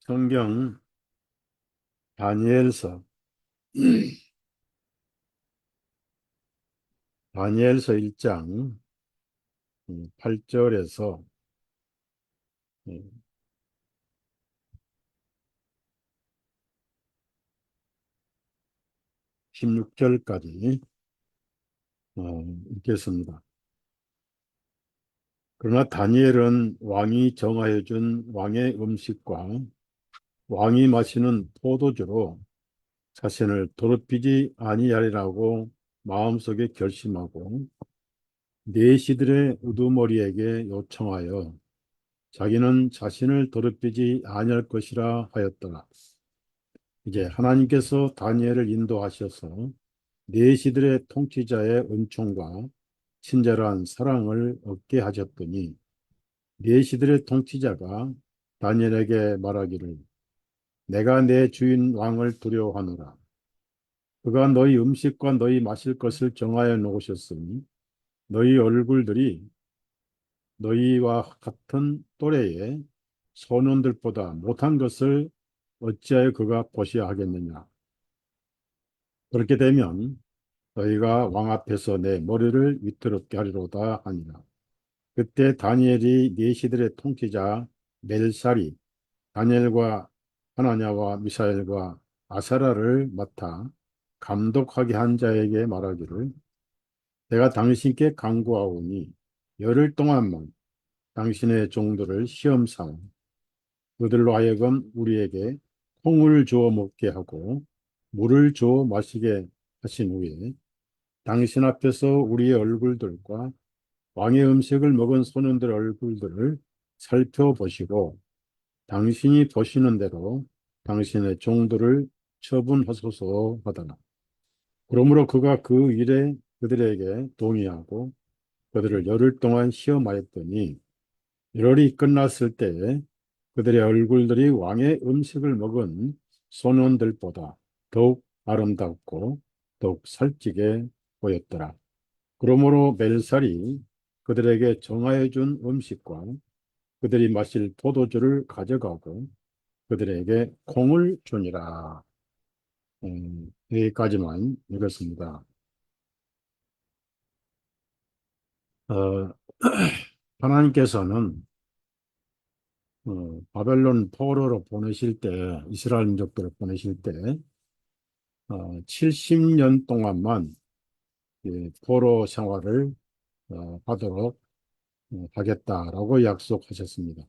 성경 다니엘서 다니엘서 1장 8절에서 16절까지 읽겠습니다. 그러나 다니엘은 왕이 정하여 준 왕의 음식과 왕이 마시는 포도주로 자신을 더럽히지 아니하리라고 마음속에 결심하고 내시들의 우두머리에게 요청하여 자기는 자신을 더럽히지 아니할 것이라 하였더라. 이제 하나님께서 다니엘을 인도하셔서 내시들의 통치자의 은총과 친절한 사랑을 얻게 하셨더니 내시들의 통치자가 다니엘에게 말하기를 내가 내 주인 왕을 두려워하노라. 그가 너희 음식과 너희 마실 것을 정하여 놓으셨으니 너희 얼굴들이 너희와 같은 또래의 소년들보다 못한 것을 어찌하여 그가 보셔야 하겠느냐. 그렇게 되면 너희가 왕 앞에서 내 머리를 위태롭게 하리로다 하니라. 그때 다니엘이 내시들의 통치자 멜살이 다니엘과 하나냐와 미사엘과 아사라를 맡아 감독하게 한 자에게 말하기를 내가 당신께 간구하오니 열흘 동안만 당신의 종들을 시험 삼아 그들로 하여금 우리에게 콩을 주어 먹게 하고 물을 주어 마시게 하신 후에 당신 앞에서 우리의 얼굴들과 왕의 음식을 먹은 소년들 얼굴들을 살펴보시고 당신이 보시는 대로 당신의 종들을 처분하소서 하더라. 그러므로 그가 그 일에 그들에게 동의하고 그들을 열흘 동안 시험하였더니 열흘이 끝났을 때에 그들의 얼굴들이 왕의 음식을 먹은 소년들보다 더욱 아름답고 더욱 살찌게 보였더라. 그러므로 멜살이 그들에게 정하여 준 음식과 그들이 마실 포도주를 가져가고 그들에게 콩을 주니라. 여기까지만 읽었습니다. 어, 하나님께서는 바벨론 포로로 보내실 때, 이스라엘 민족들을 보내실 때, 70년 동안만 이 포로 생활을 하도록 하겠다라고 약속하셨습니다.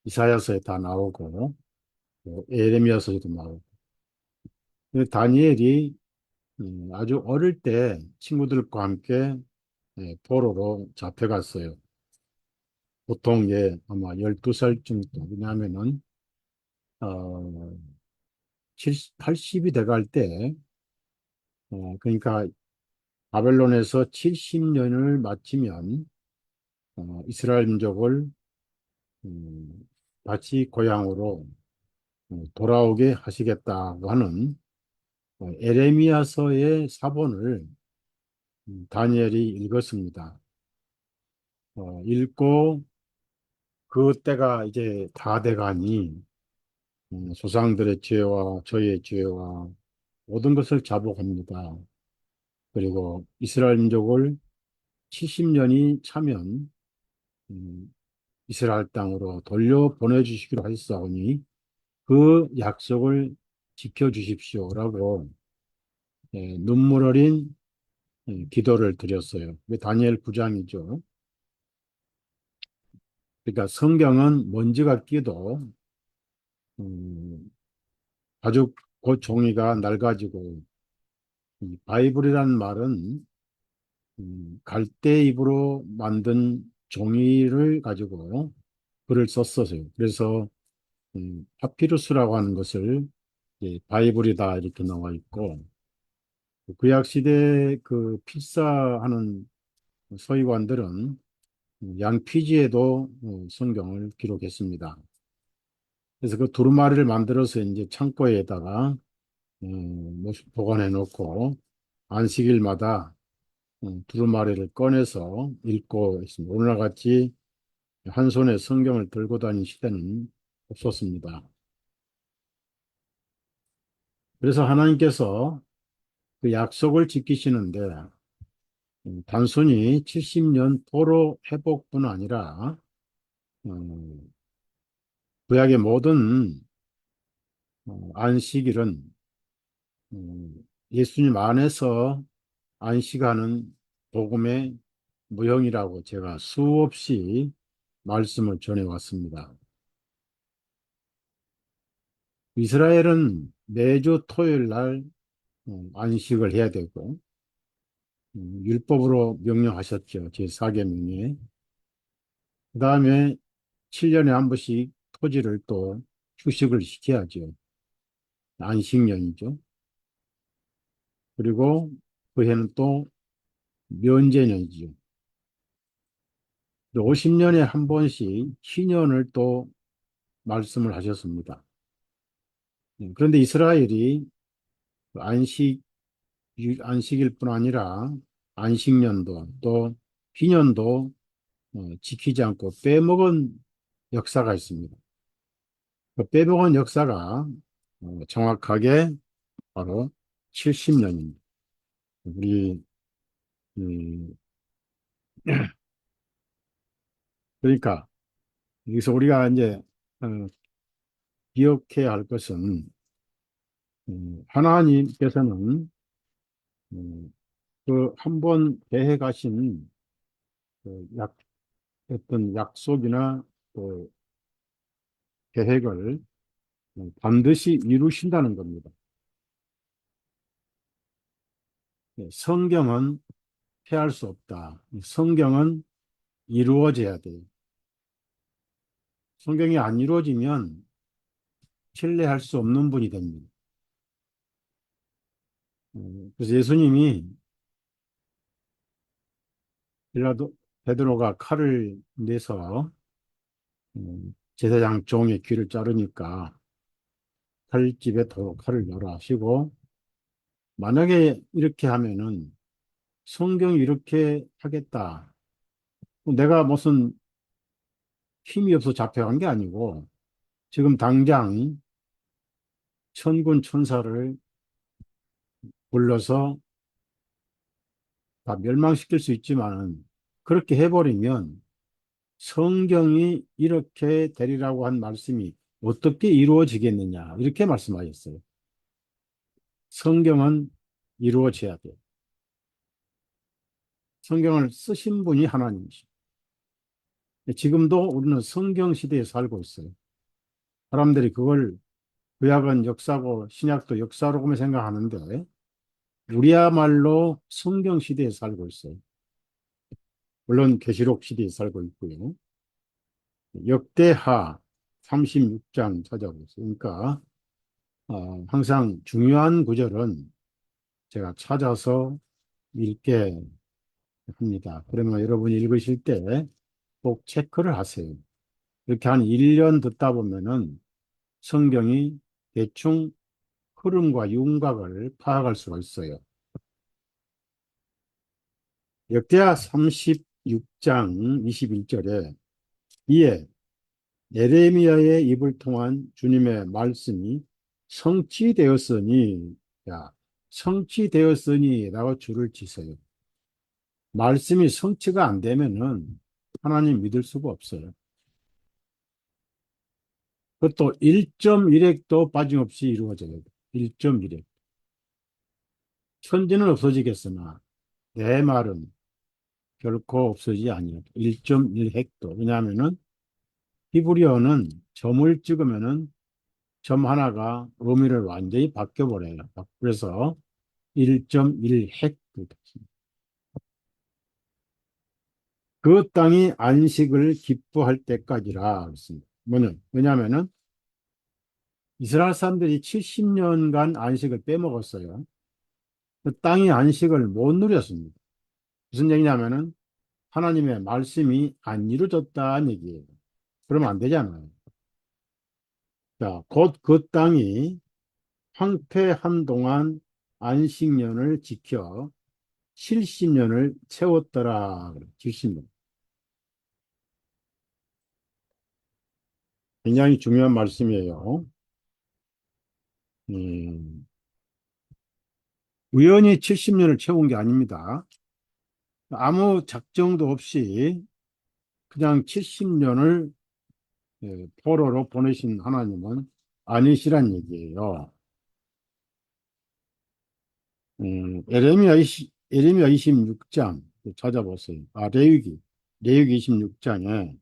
이사야서에 다 나오고, 에레미야서에도 나오고. 다니엘이 아주 어릴 때 친구들과 함께 포로로 잡혀갔어요. 보통 아마 12살쯤, 왜냐하면은, 어, 80이 돼갈 때, 그러니까 바벨론에서 70년을 마치면 이스라엘 민족을 다시 고향으로 돌아오게 하시겠다고 하는 에레미야서의 사본을 다니엘이 읽었습니다. 읽고 그때가 이제 다 돼가니 조상들의 죄와 저의 죄와 모든 것을 자복합니다. 그리고 이스라엘 민족을 70년이 차면 이스라엘 땅으로 돌려 보내주시기로 하셨사오니 그 약속을 지켜주십시오라고 눈물 어린 기도를 드렸어요. 이게 다니엘 9장이죠. 그러니까 성경은 먼지가 끼도 음, 아주 그 종이가 낡아지고 이 바이블이라는 말은 갈대입으로 만든 종이를 가지고 글을 썼어요. 그래서 파피루스라고 하는 것을 바이블이다 이렇게 나와 있고 구약 시대 그 필사하는 서기관들은 양피지에도 성경을 기록했습니다. 그래서 그 두루마리를 만들어서 이제 창고에다가 보관해 놓고 안식일마다 두루마리를 꺼내서 읽고 있습니다. 오늘날 같이 한 손에 성경을 들고 다니는 시대는 없었습니다. 그래서 하나님께서 그 약속을 지키시는데 단순히 70년 포로 회복뿐 아니라 구약의 모든 안식일은 예수님 안에서 안식하는 복음의 무형이라고 제가 수없이 말씀을 전해왔습니다. 이스라엘은 매주 토요일 날 안식을 해야 되고 율법으로 명령하셨죠. 제4계명에. 그 다음에 7년에 한 번씩 토지를 또 휴식을 시켜야죠. 안식년이죠. 그리고 그 해는 또 면제년이죠. 50년에 한 번씩 희년을 또 말씀을 하셨습니다. 그런데 이스라엘이 안식, 안식일 뿐 아니라 안식년도 또 희년도 지키지 않고 빼먹은 역사가 있습니다. 그 빼먹은 역사가 정확하게 바로 70년입니다. 우리, 음, 그러니까 여기서 우리가 이제 어, 기억해야 할 것은 하나님께서는 그 한 번 대해 가신 그 어떤 약속이나 또 계획을 반드시 이루신다는 겁니다. 성경은 피할 수 없다. 성경은 이루어져야 돼요. 성경이 안 이루어지면 신뢰할 수 없는 분이 됩니다. 그래서 예수님이 빌라도 베드로가 칼을 내서 제사장 종의 귀를 자르니까 칼집에 더 칼을 넣으라 하시고 만약에 이렇게 하면은 성경이 이렇게 하겠다. 내가 무슨 힘이 없어 잡혀간 게 아니고 지금 당장 천군 천사를 불러서 다 멸망시킬 수 있지만은 그렇게 해버리면 성경이 이렇게 되리라고 한 말씀이 어떻게 이루어지겠느냐 이렇게 말씀하셨어요. 성경은 이루어져야 돼요. 성경을 쓰신 분이 하나님이시죠. 지금도 우리는 성경 시대에 살고 있어요. 사람들이 그걸 구약은 역사고 신약도 역사로만 생각하는데 우리야말로 성경 시대에 살고 있어요. 물론 계시록 시대에 살고 있고요. 역대하 36장 찾아보세요. 그러니까 항상 중요한 구절은 제가 찾아서 읽게 합니다. 그러면 여러분이 읽으실 때 꼭 체크를 하세요. 이렇게 한 1년 듣다 보면은 성경이 대충 흐름과 윤곽을 파악할 수가 있어요. 역대하 36장 21절에 이에 예레미야의 입을 통한 주님의 말씀이 성취되었으니, 야, 성취되었으니라고 줄을 치세요. 말씀이 성취가 안 되면은 하나님 믿을 수가 없어요. 그것도 1.1핵도 빠짐없이 이루어져야 돼. 1.1핵. 천지는 없어지겠으나 내 말은 결코 없어지지 아니하다. 1.1핵도. 왜냐하면은 히브리어는 점을 찍으면은 점 하나가 의미를 완전히 바뀌어버려요. 그래서 1.1핵. 그 땅이 안식을 기뻐할 때까지라 그랬습니다. 왜냐하면은 이스라엘 사람들이 70년간 안식을 빼먹었어요. 그 땅이 안식을 못 누렸습니다. 무슨 얘기냐면은 하나님의 말씀이 안 이루어졌다는 얘기예요. 그러면 안 되잖아요. 자, 곧 그 땅이 황폐한 동안 안식년을 지켜 70년을 채웠더라. 70년. 굉장히 중요한 말씀이에요. 음, 우연히 70년을 채운 게 아닙니다. 아무 작정도 없이 그냥 70년을 포로로 보내신 하나님은 아니시란 얘기예요. 에레미야 26장 찾아보세요. 레위기 26장에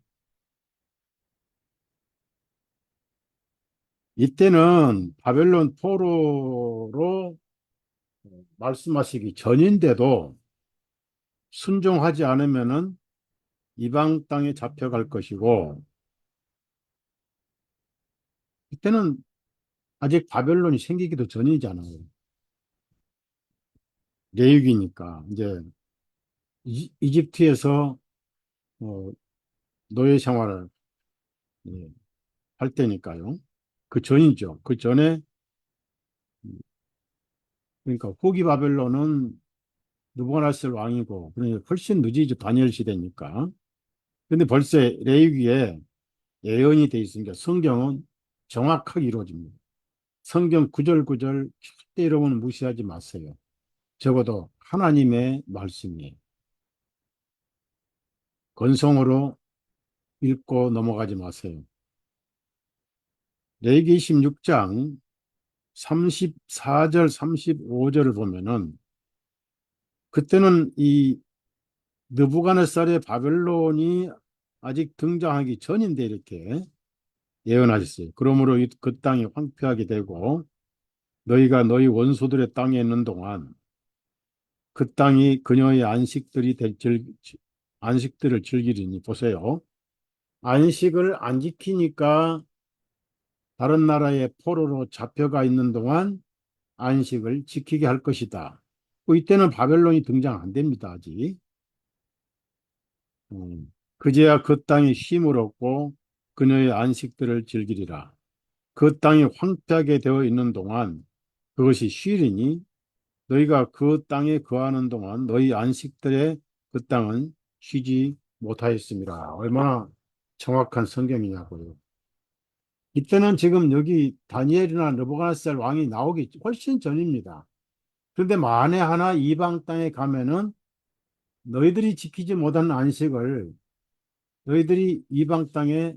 이때는 바벨론 포로로 말씀하시기 전인데도 순종하지 않으면은 이방 땅에 잡혀갈 것이고, 이때는 아직 바벨론이 생기기도 전이잖아요. 레위기니까 이제 이집트에서 어, 노예 생활을 예, 할 때니까요. 그 전이죠. 그 전에 그러니까 후기 바벨론은 느부갓네살 왕이고, 그러니까 훨씬 늦이죠. 다니엘 시대니까. 근데 벌써 레위기에 예언이 돼 있으니까 성경은 정확하게 이루어집니다. 성경 구절구절 절대 여러분 무시하지 마세요. 적어도 하나님의 말씀이에요. 건성으로 읽고 넘어가지 마세요. 레위기 16장 34절, 35절을 보면은 그때는 이 느부갓네살의 바벨론이 아직 등장하기 전인데 이렇게 예언하셨어요. 그러므로 그 땅이 황폐하게 되고 너희가 너희 원수들의 땅에 있는 동안 그 땅이 그녀의 안식들을 즐기리니 보세요. 안식을 안 지키니까 다른 나라의 포로로 잡혀가 있는 동안 안식을 지키게 할 것이다. 이때는 바벨론이 등장 안 됩니다, 아직. 그제야 그 땅이 쉼을 얻고 그녀의 안식들을 즐기리라. 그 땅이 황폐하게 되어 있는 동안 그것이 쉬리니 너희가 그 땅에 거하는 동안 너희 안식들의 그 땅은 쉬지 못하였습니다. 얼마나 정확한 성경이냐고요. 이때는 지금 여기 다니엘이나 느부갓네살 왕이 나오기 훨씬 전입니다. 그런데 만에 하나 이방 땅에 가면은 너희들이 지키지 못한 안식을 너희들이 이방 땅에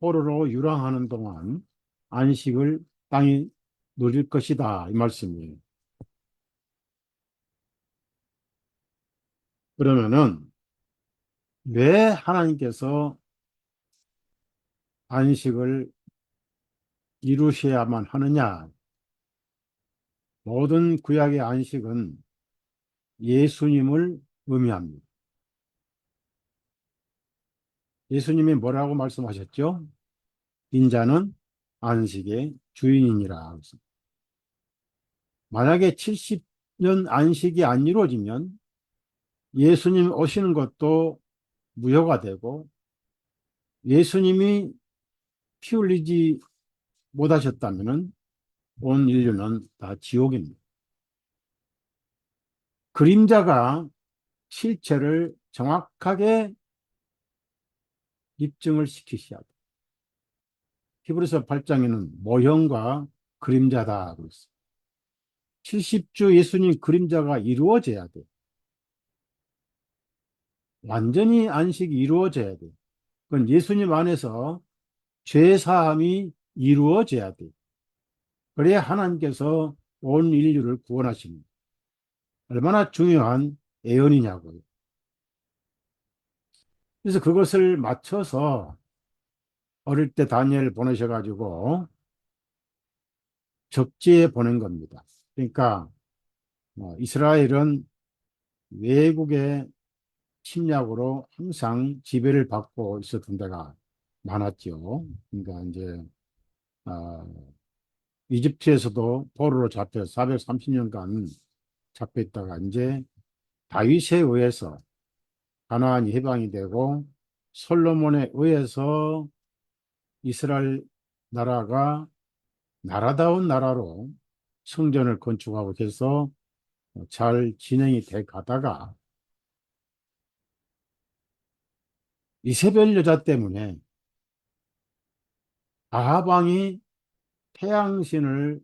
포로로 유랑하는 동안 안식을 땅이 누릴 것이다. 이 말씀이에요. 그러면은 왜 하나님께서 안식을 이루셔야만 하느냐? 모든 구약의 안식은 예수님을 의미합니다. 예수님이 뭐라고 말씀하셨죠? 인자는 안식의 주인이니라. 만약에 70년 안식이 안 이루어지면 예수님 오시는 것도 무효가 되고 예수님이 피 흘리지 못하셨다면 온 인류는 다 지옥입니다. 그림자가 실체를 정확하게 입증을 시키셔야 돼요. 히브리서 8장에는 모형과 그림자다 그랬어요. 70주 예수님 그림자가 이루어져야 돼. 완전히 안식이 이루어져야 돼. 그건 예수님 안에서 죄 사함이 이루어져야 돼. 그래야 하나님께서 온 인류를 구원하십니다. 얼마나 중요한 예언이냐고요. 그래서 그것을 맞춰서 어릴 때 다니엘 보내셔가지고 적지에 보낸 겁니다. 그러니까 이스라엘은 외국의 침략으로 항상 지배를 받고 있었던 데가 많았죠. 그러니까 이제 어, 이집트에서도 포로로 잡혀 430년간 잡혀 있다가 이제 다윗에 의해서 가나안이 해방이 되고 솔로몬에 의해서 이스라엘 나라가 나라다운 나라로 성전을 건축하고 해서 잘 진행이 돼 가다가 이세벨 여자 때문에 아합 왕이 태양신을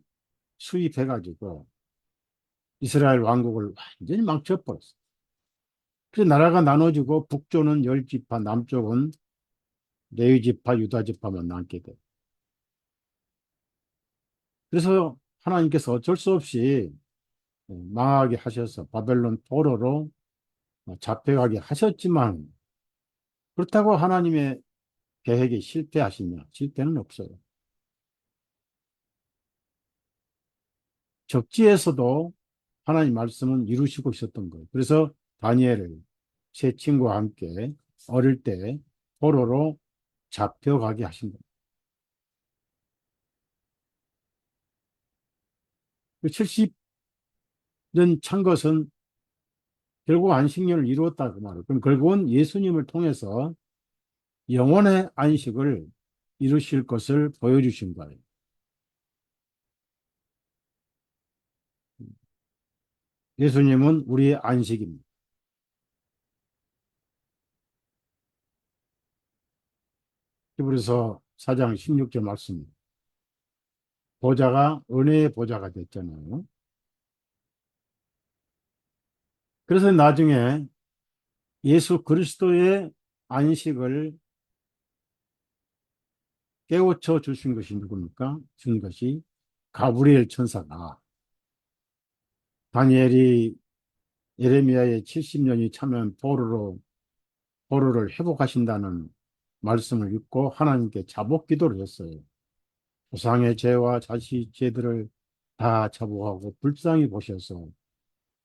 수입해가지고 이스라엘 왕국을 완전히 망쳐버렸어. 그래서 나라가 나눠지고 북쪽은 열 지파, 남쪽은 레위 지파, 유다 지파만 남게 돼. 그래서 하나님께서 어쩔 수 없이 망하게 하셔서 바벨론 포로로 잡혀가게 하셨지만 그렇다고 하나님의 계획이 실패하시냐? 실패는 없어요. 적지에서도 하나님 말씀은 이루시고 있었던 거예요. 그래서 다니엘을 세 친구와 함께 어릴 때 포로로 잡혀가게 하신 거예요. 70년 찬 것은 결국 안식년을 이루었다 그 말이에요. 그럼 결국은 예수님을 통해서 영원의 안식을 이루실 것을 보여주신 거예요. 예수님은 우리의 안식입니다. 히브리서 4장 16절 말씀. 보좌가 은혜의 보좌가 됐잖아요. 그래서 나중에 예수 그리스도의 안식을 깨우쳐 주신 것이 누굽니까? 준 것이 가브리엘 천사가 다니엘이 예레미야의 70년이 차면 포로를 회복하신다는 말씀을 읽고 하나님께 자복 기도를 했어요. 조상의 죄와 자식 죄들을 다 자복하고 불쌍히 보셔서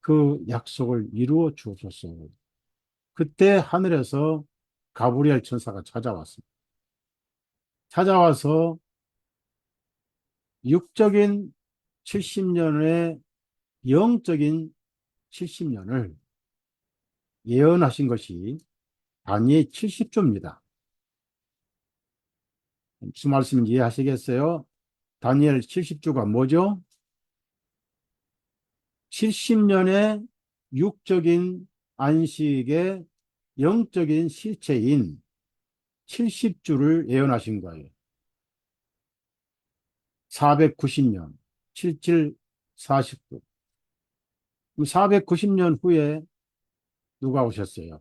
그 약속을 이루어 주셨어요. 그때 하늘에서 가브리엘 천사가 찾아왔습니다. 찾아와서 육적인 70년의 영적인 70년을 예언하신 것이 다니엘 70조입니다. 무슨 말씀인지 이해하시겠어요? 다니엘 70조가 뭐죠? 70년의 육적인 안식의 영적인 실체인 70주를 예언하신 거예요. 490년, 77, 49. 490년 후에 누가 오셨어요?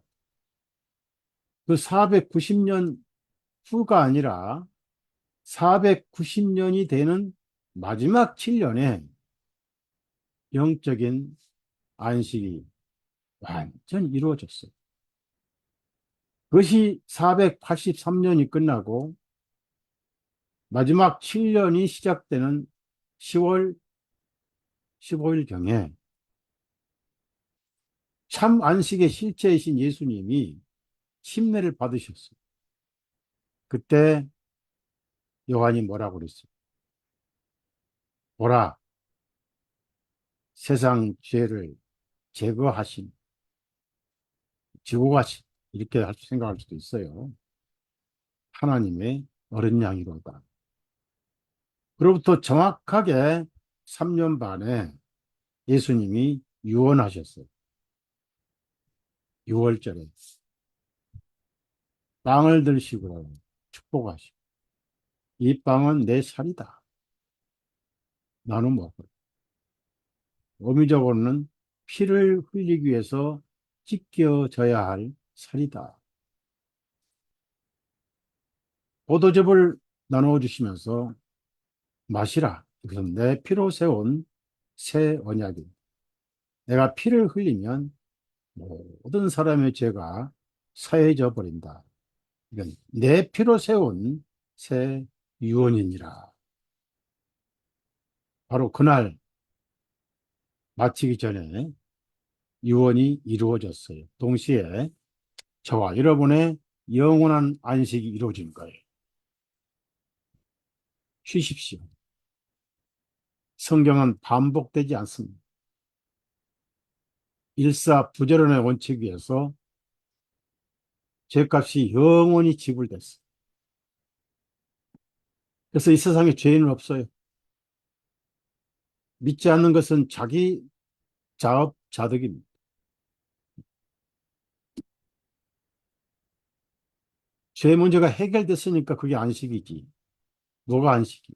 그 490년 후가 아니라 490년이 되는 마지막 7년에 영적인 안식이 완전 이루어졌어요. 그것이 483년이 끝나고 마지막 7년이 시작되는 10월 15일경에 참 안식의 실체이신 예수님이 침례를 받으셨어요. 그때 요한이 뭐라고 그랬어요? 보라, 세상 죄를 제거하신, 지고 가신, 이렇게 생각할 수도 있어요. 하나님의 어린 양이로다. 그로부터 정확하게 3년 반에 예수님이 유언하셨어요. 6월절에 빵을 들시고 축복하시고 이 빵은 내 살이다. 나는 먹어. 의미적으로는 피를 흘리기 위해서 찢겨져야 할 살이다. 포도즙을 나누어 주시면서 마시라. 이것은 내 피로 세운 새 언약이다. 내가 피를 흘리면 모든 사람의 죄가 사해져 버린다. 이건 내 피로 세운 새 유언이니라. 바로 그날 마치기 전에 유언이 이루어졌어요. 동시에 저와 여러분의 영원한 안식이 이루어진 거예요. 쉬십시오. 성경은 반복되지 않습니다. 일사부재론의 원칙에서 죄값이 영원히 지불됐어요. 그래서 이 세상에 죄인은 없어요. 믿지 않는 것은 자기 자업자득입니다. 죄 문제가 해결됐으니까 그게 안식이지. 뭐가 안식이?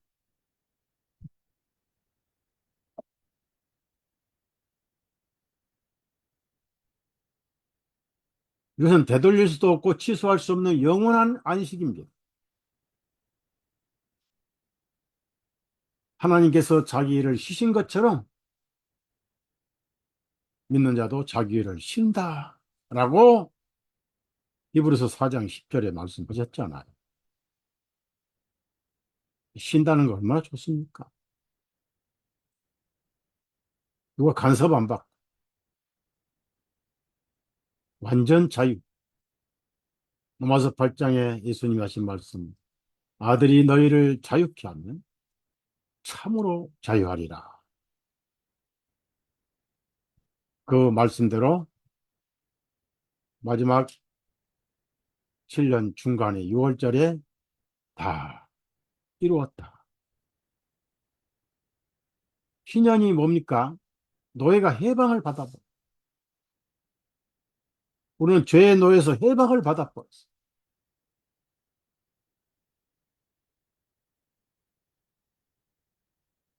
이것은 되돌릴 수도 없고 취소할 수 없는 영원한 안식입니다. 하나님께서 자기 일을 쉬신 것처럼 믿는 자도 자기 일을 쉰다. 라고 히브리서 4장 10절에 말씀하셨잖아요. 쉰다는 거 얼마나 좋습니까? 누가 간섭 안 받고 완전 자유. 로마서 8장에 예수님이 하신 말씀. 아들이 너희를 자유케 하면 참으로 자유하리라. 그 말씀대로 마지막 7년 중간에 6월절에 다 이루었다. 희년이 뭡니까? 노예가 해방을 받아버렸어. 우리는 죄의 노예에서 해방을 받아버렸어.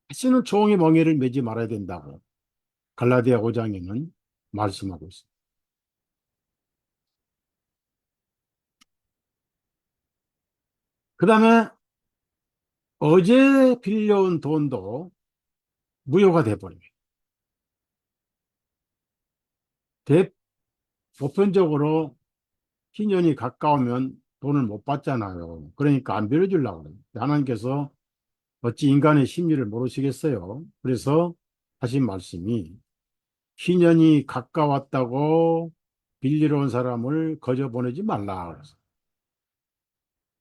다시는 종의 멍에를 매지 말아야 된다고 갈라디아 5장에는 말씀하고 있습니다. 그 다음에 어제 빌려온 돈도 무효가 돼버려요. 보편적으로 희년이 가까우면 돈을 못 받잖아요. 그러니까 안 빌려주려고 그래요. 하나님께서 어찌 인간의 심리를 모르시겠어요? 그래서 하신 말씀이 희년이 가까웠다고 빌리러 온 사람을 거저 보내지 말라. 그래서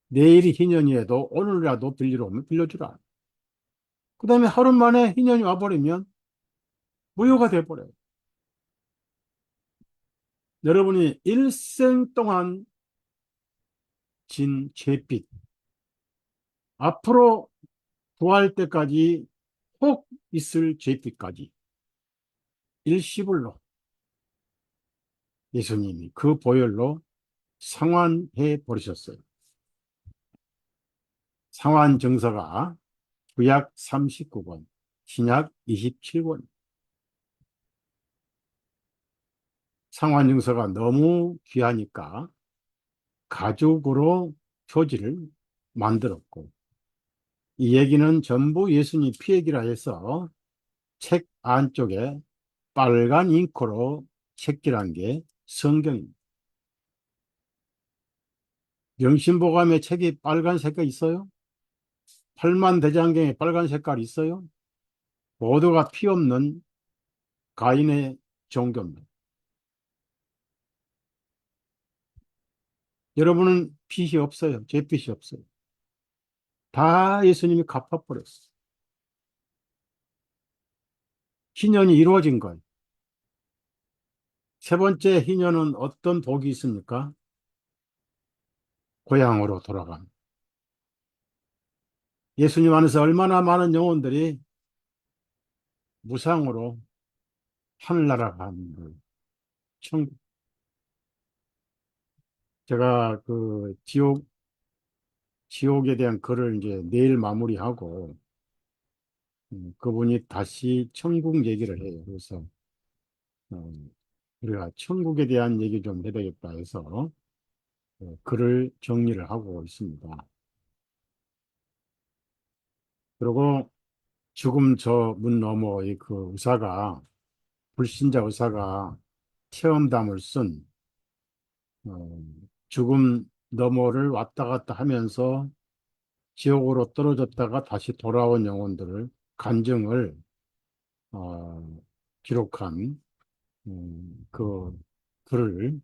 내일이 희년이라도 오늘이라도 빌리러 오면 빌려주라. 그 다음에 하루 만에 희년이 와버리면 무효가 돼버려요. 여러분이 일생 동안 진 죄빚, 앞으로 구할 때까지 혹 있을 죄빚까지 일시불로 예수님이 그 보혈로 상환해 버리셨어요. 상환 증서가 구약 39권, 신약 27권. 상환 증서가 너무 귀하니까 가죽으로 표지를 만들었고, 이 얘기는 전부 예수님 피 얘기라 해서 책 안쪽에 빨간 잉크로 책질한 게 성경입니다. 명심보감의 책이 빨간 색깔 있어요? 팔만대장경에 빨간 색깔 있어요? 모두가 피 없는 가인의 종교입니다. 여러분은 빚이 없어요. 죄빚이 없어요. 다 예수님이 갚아버렸어요. 희년이 이루어진 거예요. 세 번째 희년은 어떤 복이 있습니까? 고향으로 돌아갑니다. 예수님 안에서 얼마나 많은 영혼들이 무상으로 하늘나라 가는 거예요. 천국. 제가 그 지옥에 대한 글을 이제 내일 마무리하고, 그분이 다시 천국 얘기를 해요. 그래서, 어, 우리가 천국에 대한 얘기 좀 해야 되겠다 해서, 글을 정리를 하고 있습니다. 그리고 죽음 저 문 너머의 그 의사가, 불신자 의사가 체험담을 쓴, 어, 죽음 너머를 왔다 갔다 하면서 지옥으로 떨어졌다가 다시 돌아온 영혼들을 간증을 기록한 그 글을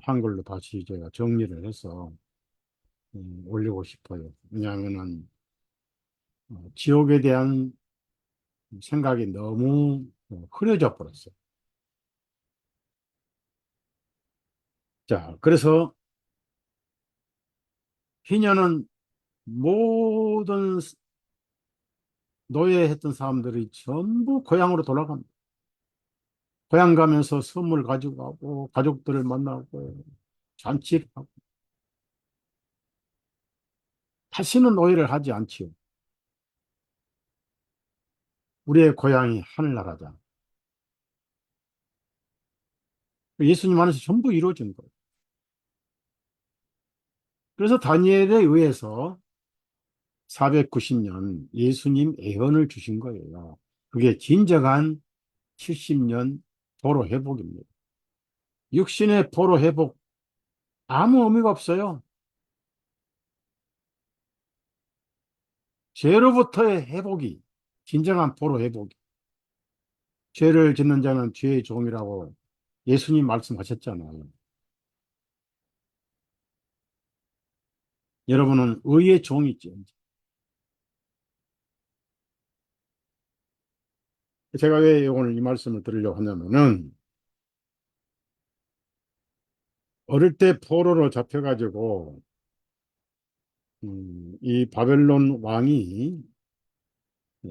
한글로 다시 제가 정리를 해서 올리고 싶어요. 왜냐하면은 지옥에 대한 생각이 너무 흐려져 버렸어요. 자, 그래서 희년은 모든 노예했던 사람들이 전부 고향으로 돌아갑니다. 고향 가면서 선물 가지고 가고 가족들을 만나고 잔치를 하고 다시는 오해를 하지 않지요. 우리의 고향이 하늘나라다. 예수님 안에서 전부 이루어진 거예요. 그래서 다니엘에 의해서 490년 예수님 예언을 주신 거예요. 그게 진정한 70년 포로 회복입니다. 육신의 포로 회복 아무 의미가 없어요. 죄로부터의 회복이 진정한 포로 회복이. 죄를 짓는 자는 죄의 종이라고 예수님 말씀하셨잖아요. 여러분은 의의 종이죠. 제가 왜 오늘 이 말씀을 드리려고 하냐면은 어릴 때 포로로 잡혀가지고 이 바벨론 왕이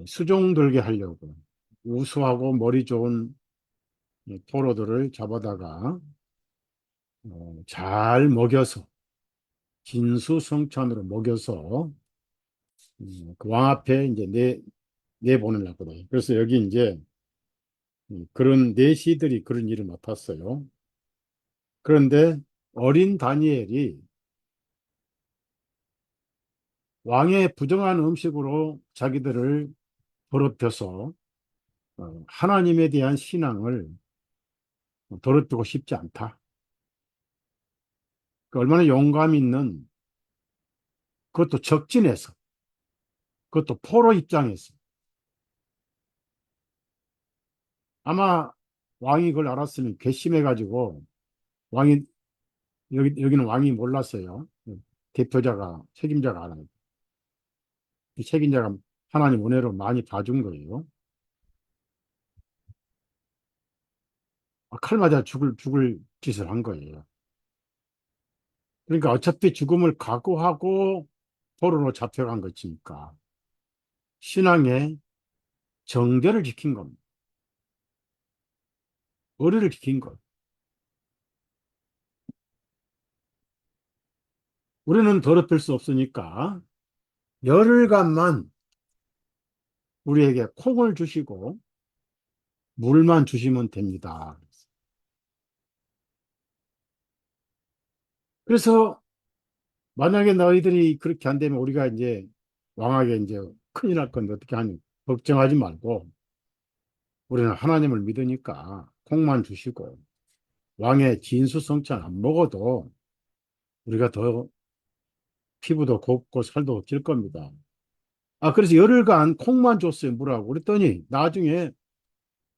수종들게 하려고 우수하고 머리 좋은 포로들을 잡아다가 잘 먹여서 진수성찬으로 먹여서 그 왕 앞에 이제 내보내려고 그래요. 그래서 여기 이제 그런 내시들이 그런 일을 맡았어요. 그런데 어린 다니엘이 왕의 부정한 음식으로 자기들을 더럽혀서 하나님에 대한 신앙을 더럽히고 싶지 않다. 그 얼마나 용감 있는 그것도 적진에서 그것도 포로 입장에서 아마 왕이 그걸 알았으면 괘씸해가지고 왕이 여기는 왕이 몰랐어요. 대표자가 책임자가 알아요. 이 책임자가 하나님 은혜로 많이 봐준 거예요. 칼 맞아 죽을 짓을 한 거예요. 그러니까 어차피 죽음을 각오하고 포로로 잡혀간 것이니까 신앙의 정결을 지킨 겁니다. 의리를 지킨 것. 우리는 더럽힐 수 없으니까 열흘간만 우리에게 콩을 주시고 물만 주시면 됩니다. 그래서 만약에 너희들이 그렇게 안 되면 우리가 이제 왕에게 이제 큰일 날 건데 어떻게 하니? 걱정하지 말고 우리는 하나님을 믿으니까 콩만 주시고 왕의 진수성찬 안 먹어도 우리가 더 피부도 곱고 살도 찔 겁니다. 그래서 열흘간 콩만 줬어요, 물하고. 그랬더니 나중에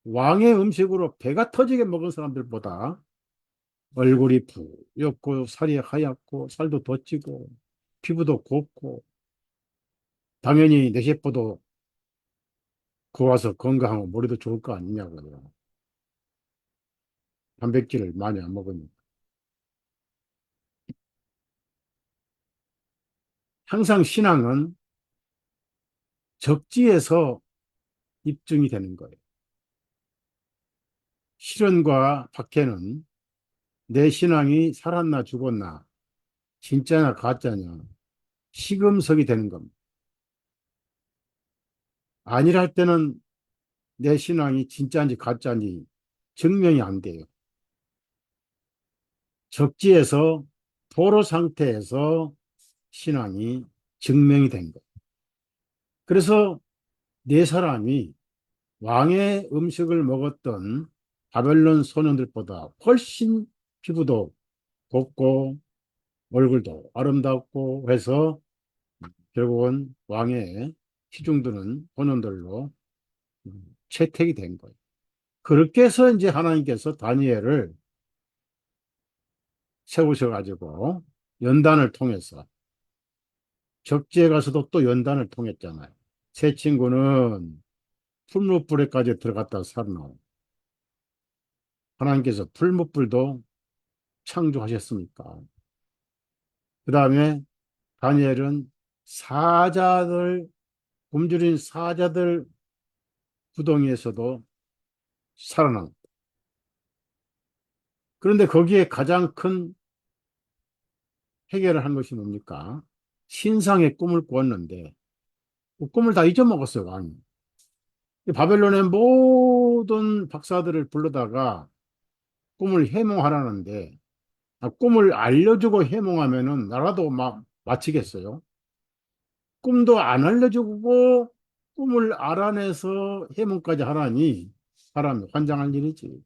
왕의 음식으로 배가 터지게 먹은 사람들보다 얼굴이 부었고 살이 하얗고 살도 더 찌고 피부도 곱고 당연히 뇌세포도 고와서 건강하고 머리도 좋을 거 아니냐고요. 단백질을 많이 안 먹으니까. 항상 신앙은 적지에서 입증이 되는 거예요. 실현과 박해는 내 신앙이 살았나 죽었나, 진짜냐 가짜냐, 시금석이 되는 겁니다. 아니라 할 때는 내 신앙이 진짜인지 가짜인지 증명이 안 돼요. 적지에서 포로 상태에서 신앙이 증명이 된 거예요. 그래서 네 사람이 왕의 음식을 먹었던 바벨론 소년들보다 훨씬 피부도 곱고 얼굴도 아름답고 해서 결국은 왕의 시중드는 소년들로 채택이 된 거예요. 그렇게 해서 이제 하나님께서 다니엘을 세우셔가지고 연단을 통해서 적지에 가서도 또 연단을 통했잖아요. 새 친구는 풀무불에까지 들어갔다 살아나고 하나님께서 풀무불도 창조하셨으니까. 그 다음에 다니엘은 사자들, 굶주린 사자들 구덩이에서도 살아난. 그런데 거기에 가장 큰 해결을 한 것이 뭡니까? 신상의 꿈을 꾸었는데 그 꿈을 다 잊어먹었어요, 왕이. 이 바벨론의 모든 박사들을 불러다가 꿈을 해몽하라는데 꿈을 알려주고 해몽하면은 나라도 막 마치겠어요. 꿈도 안 알려주고 꿈을 알아내서 해몽까지 하라니 사람이 환장할 일이지.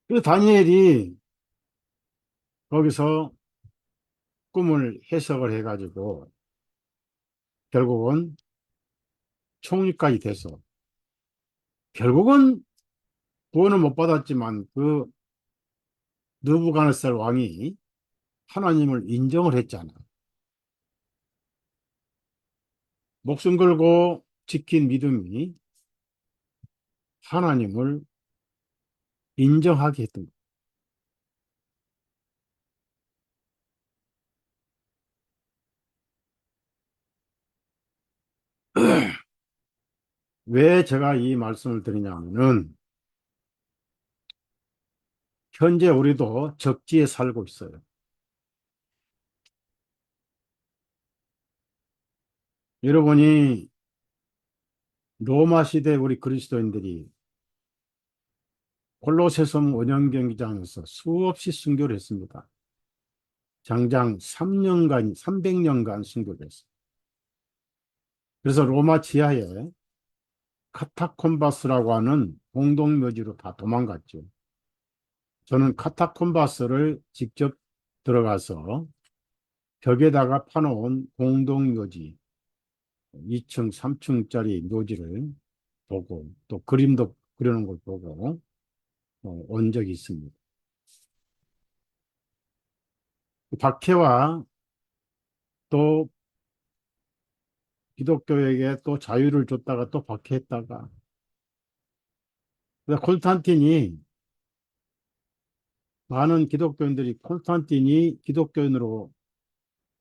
그래서 다니엘이 거기서 꿈을 해석을 해가지고 결국은 총리까지 돼서 결국은 구원을 못 받았지만 그 느부갓네살 왕이 하나님을 인정을 했잖아. 목숨 걸고 지킨 믿음이 하나님을 인정하게 했던 거예요. 왜 제가 이 말씀을 드리냐면은 현재 우리도 적지에 살고 있어요. 여러분이 로마 시대 우리 그리스도인들이 골로새섬 원형 경기장에서 수없이 순교를 했습니다. 장장 3년간, 300년간 순교를 했어요. 그래서 로마 지하에 카타콤바스라고 하는 공동묘지로 다 도망갔죠. 저는 카타콤바스를 직접 들어가서 벽에다가 파놓은 공동묘지, 2층, 3층짜리 묘지를 보고 또 그림도 그려놓은 걸 보고 온 적이 있습니다. 박해와 또 기독교에게 또 자유를 줬다가 또 박해했다가 콘스탄틴이 많은 기독교인들이 콘스탄틴이 기독교인으로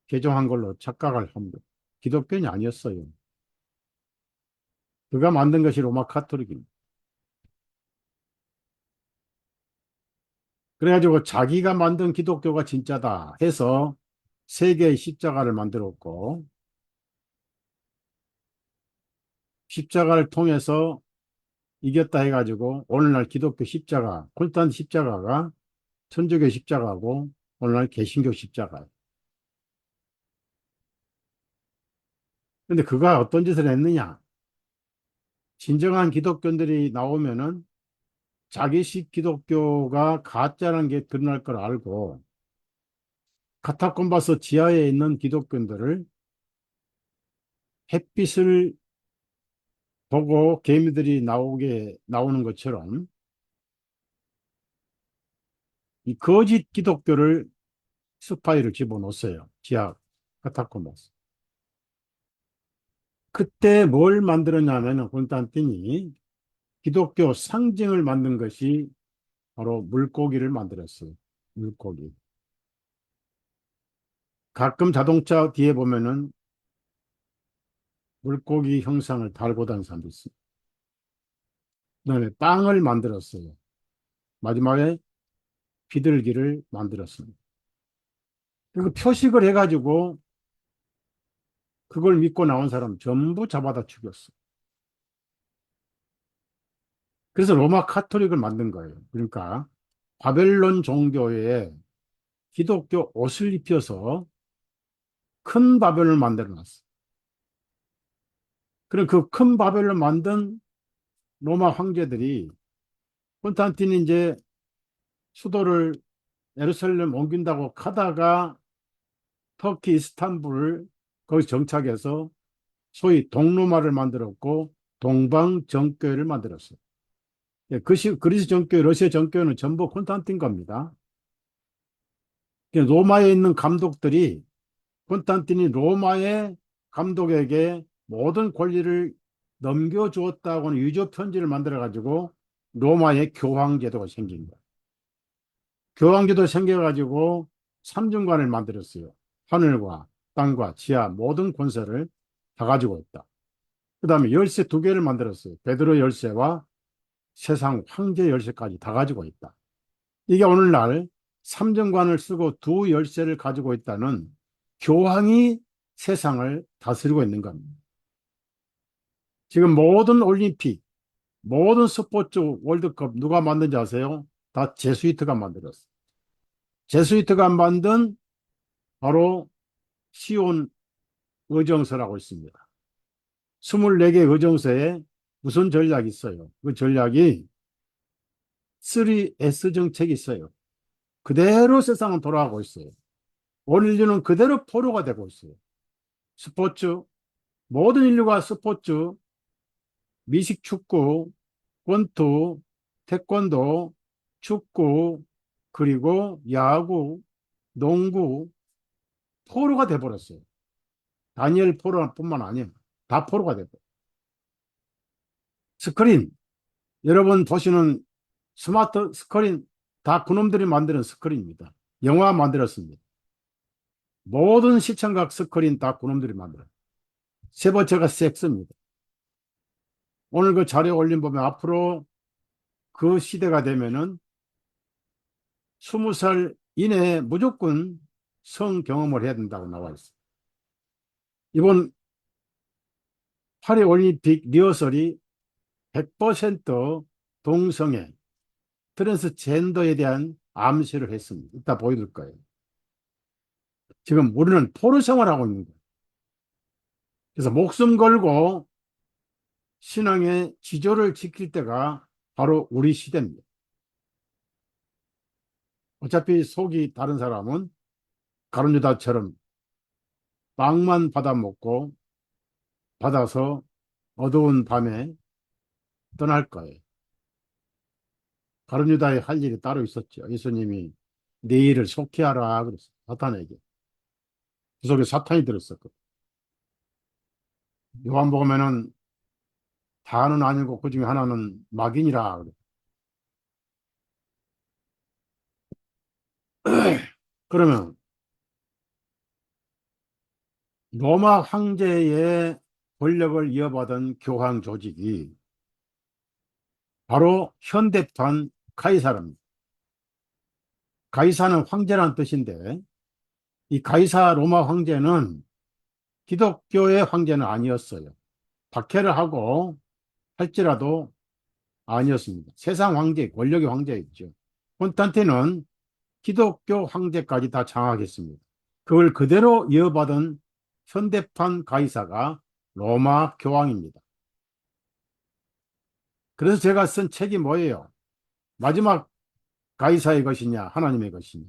개종한 걸로 착각을 합니다. 기독교인이 아니었어요. 그가 만든 것이 로마 카톨릭입니다. 그래가지고 자기가 만든 기독교가 진짜다 해서 세 개의 십자가를 만들었고 십자가를 통해서 이겼다 해가지고 오늘날 기독교 십자가, 콘스탄틴 십자가가 천주교 십자가고 오늘날 개신교 십자가예요. 근데 그가 어떤 짓을 했느냐? 진정한 기독교인들이 나오면은 자기식 기독교가 가짜라는 게 드러날 걸 알고 카타콤바스 지하에 있는 기독교인들을 햇빛을 보고 개미들이 나오는 것처럼 이 거짓 기독교를 스파이를 집어넣었어요. 지하 카타콤바스. 그때 뭘 만들었냐면 콘스탄틴이 기독교 상징을 만든 것이 바로 물고기를 만들었어요. 물고기. 가끔 자동차 뒤에 보면은 물고기 형상을 달고 다니는 사람도 있어요. 그다음에 빵을 만들었어요. 마지막에 비둘기를 만들었습니다. 그 표식을 해가지고 그걸 믿고 나온 사람 전부 잡아다 죽였어. 그래서 로마 카톨릭을 만든 거예요. 그러니까 바벨론 종교에 기독교 옷을 입혀서 큰 바벨론을 만들어 놨어. 그럼 그 큰 바벨론을 만든 로마 황제들이 콘스탄틴이 이제 수도를 예루살렘 옮긴다고 가다가 터키 이스탄불 거기 정착해서 소위 동로마를 만들었고 동방정교회를 만들었어요. 예, 그리스 정교회, 러시아 정교회는 전부 콘스탄틴 겁니다. 로마에 있는 감독들이 콘스탄틴이 로마의 감독에게 모든 권리를 넘겨주었다고는 유조 편지를 만들어 가지고 로마의 교황제도가 생긴 거예요. 교황제도 생겨가지고 삼중관을 만들었어요. 하늘과 땅과 지하 모든 권세를 다 가지고 있다. 그 다음에 열쇠 두 개를 만들었어요. 베드로 열쇠와 세상 황제 열쇠까지 다 가지고 있다. 이게 오늘날 삼정관을 쓰고 두 열쇠를 가지고 있다는 교황이 세상을 다스리고 있는 겁니다. 지금 모든 올림픽, 모든 스포츠 월드컵 누가 만든지 아세요? 다 제수이트가 만들었어요. 제수이트가 만든 바로 시온 의정서라고 있습니다. 24개 의정서에 무슨 전략이 있어요? 그 전략이 3S 정책이 있어요. 그대로 세상은 돌아가고 있어요. 온 인류는 그대로 포로가 되고 있어요. 스포츠, 모든 인류가 스포츠, 미식축구, 권투, 태권도, 축구, 그리고 야구, 농구, 포로가 돼버렸어요. 다니엘 포로뿐만 아니에요. 다 포로가 돼버려요. 스크린, 여러분 보시는 스마트 스크린, 다 그놈들이 만드는 스크린입니다. 영화 만들었습니다. 모든 시청각 스크린 다 그놈들이 만들어요. 세 번째가 섹스입니다. 오늘 그 자료 올린 보면 앞으로 그 시대가 되면은 20살 이내에 무조건 성 경험을 해야 된다고 나와 있어요. 이번 파리 올림픽 리허설이 100% 동성애, 트랜스젠더에 대한 암시를 했습니다. 이따 보여줄 거예요. 지금 우리는 포로 생활하고 있는 거예요. 그래서 목숨 걸고 신앙의 지조를 지킬 때가 바로 우리 시대입니다. 어차피 속이 다른 사람은 가룟유다처럼 빵만 받아먹고 받아서 어두운 밤에 떠날 거예요. 가룟유다의 할 일이 따로 있었죠. 예수님이 내 일을 속히 하라 그랬어요. 사탄에게. 그 속에 사탄이 들었었거든요. 요한복음에는 다는 아니고 그 중에 하나는 막인이라 그래요. 그러면 로마 황제의 권력을 이어받은 교황 조직이 바로 현대판 가이사랍니다. 가이사는 황제라는 뜻인데 이 가이사 로마 황제는 기독교의 황제는 아니었어요. 박해를 하고 할지라도 아니었습니다. 세상 황제, 권력의 황제였죠. 콘스탄틴은 기독교 황제까지 다 장악했습니다. 그걸 그대로 이어받은 현대판 가이사가 로마 교황입니다. 그래서 제가 쓴 책이 뭐예요? 마지막 가이사의 것이냐, 하나님의 것이냐.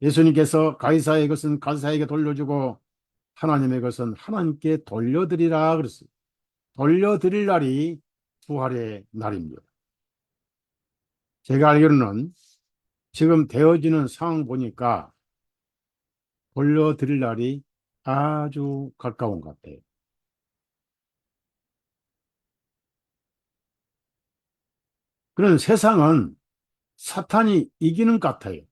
예수님께서 가이사의 것은 가이사에게 돌려주고 하나님의 것은 하나님께 돌려드리라 그랬어요. 돌려드릴 날이 부활의 날입니다. 제가 알기로는 지금 되어지는 상황 보니까 돌려드릴 날이 아주 가까운 것 같아요. 그런 세상은 사탄이 이기는 것 같아요.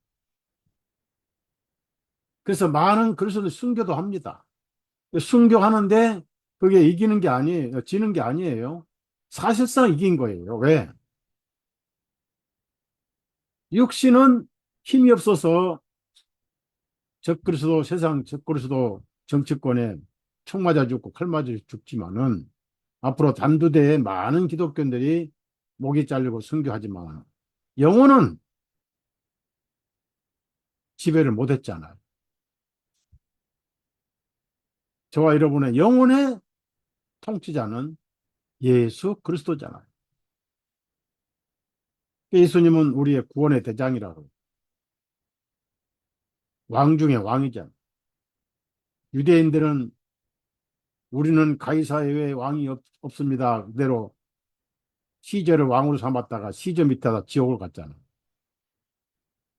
그래서 많은 그리스도를 순교도 합니다. 순교하는데 그게 이기는 게 아니에요. 지는 게 아니에요. 사실상 이긴 거예요. 왜? 육신은 힘이 없어서 적그리스도 세상 적그리스도 정치권에 총 맞아 죽고 칼 맞아 죽지만은 앞으로 단두대에 많은 기독교인들이 목이 잘리고 순교하지만 영혼은 지배를 못했잖아요. 저와 여러분의 영혼의 통치자는 예수 그리스도잖아요. 예수님은 우리의 구원의 대장이라고. 왕 중에 왕이잖아요. 유대인들은 우리는 가이사 외에 왕이 없습니다. 그대로 시저를 왕으로 삼았다가 시저 밑에다 지옥을 갔잖아요.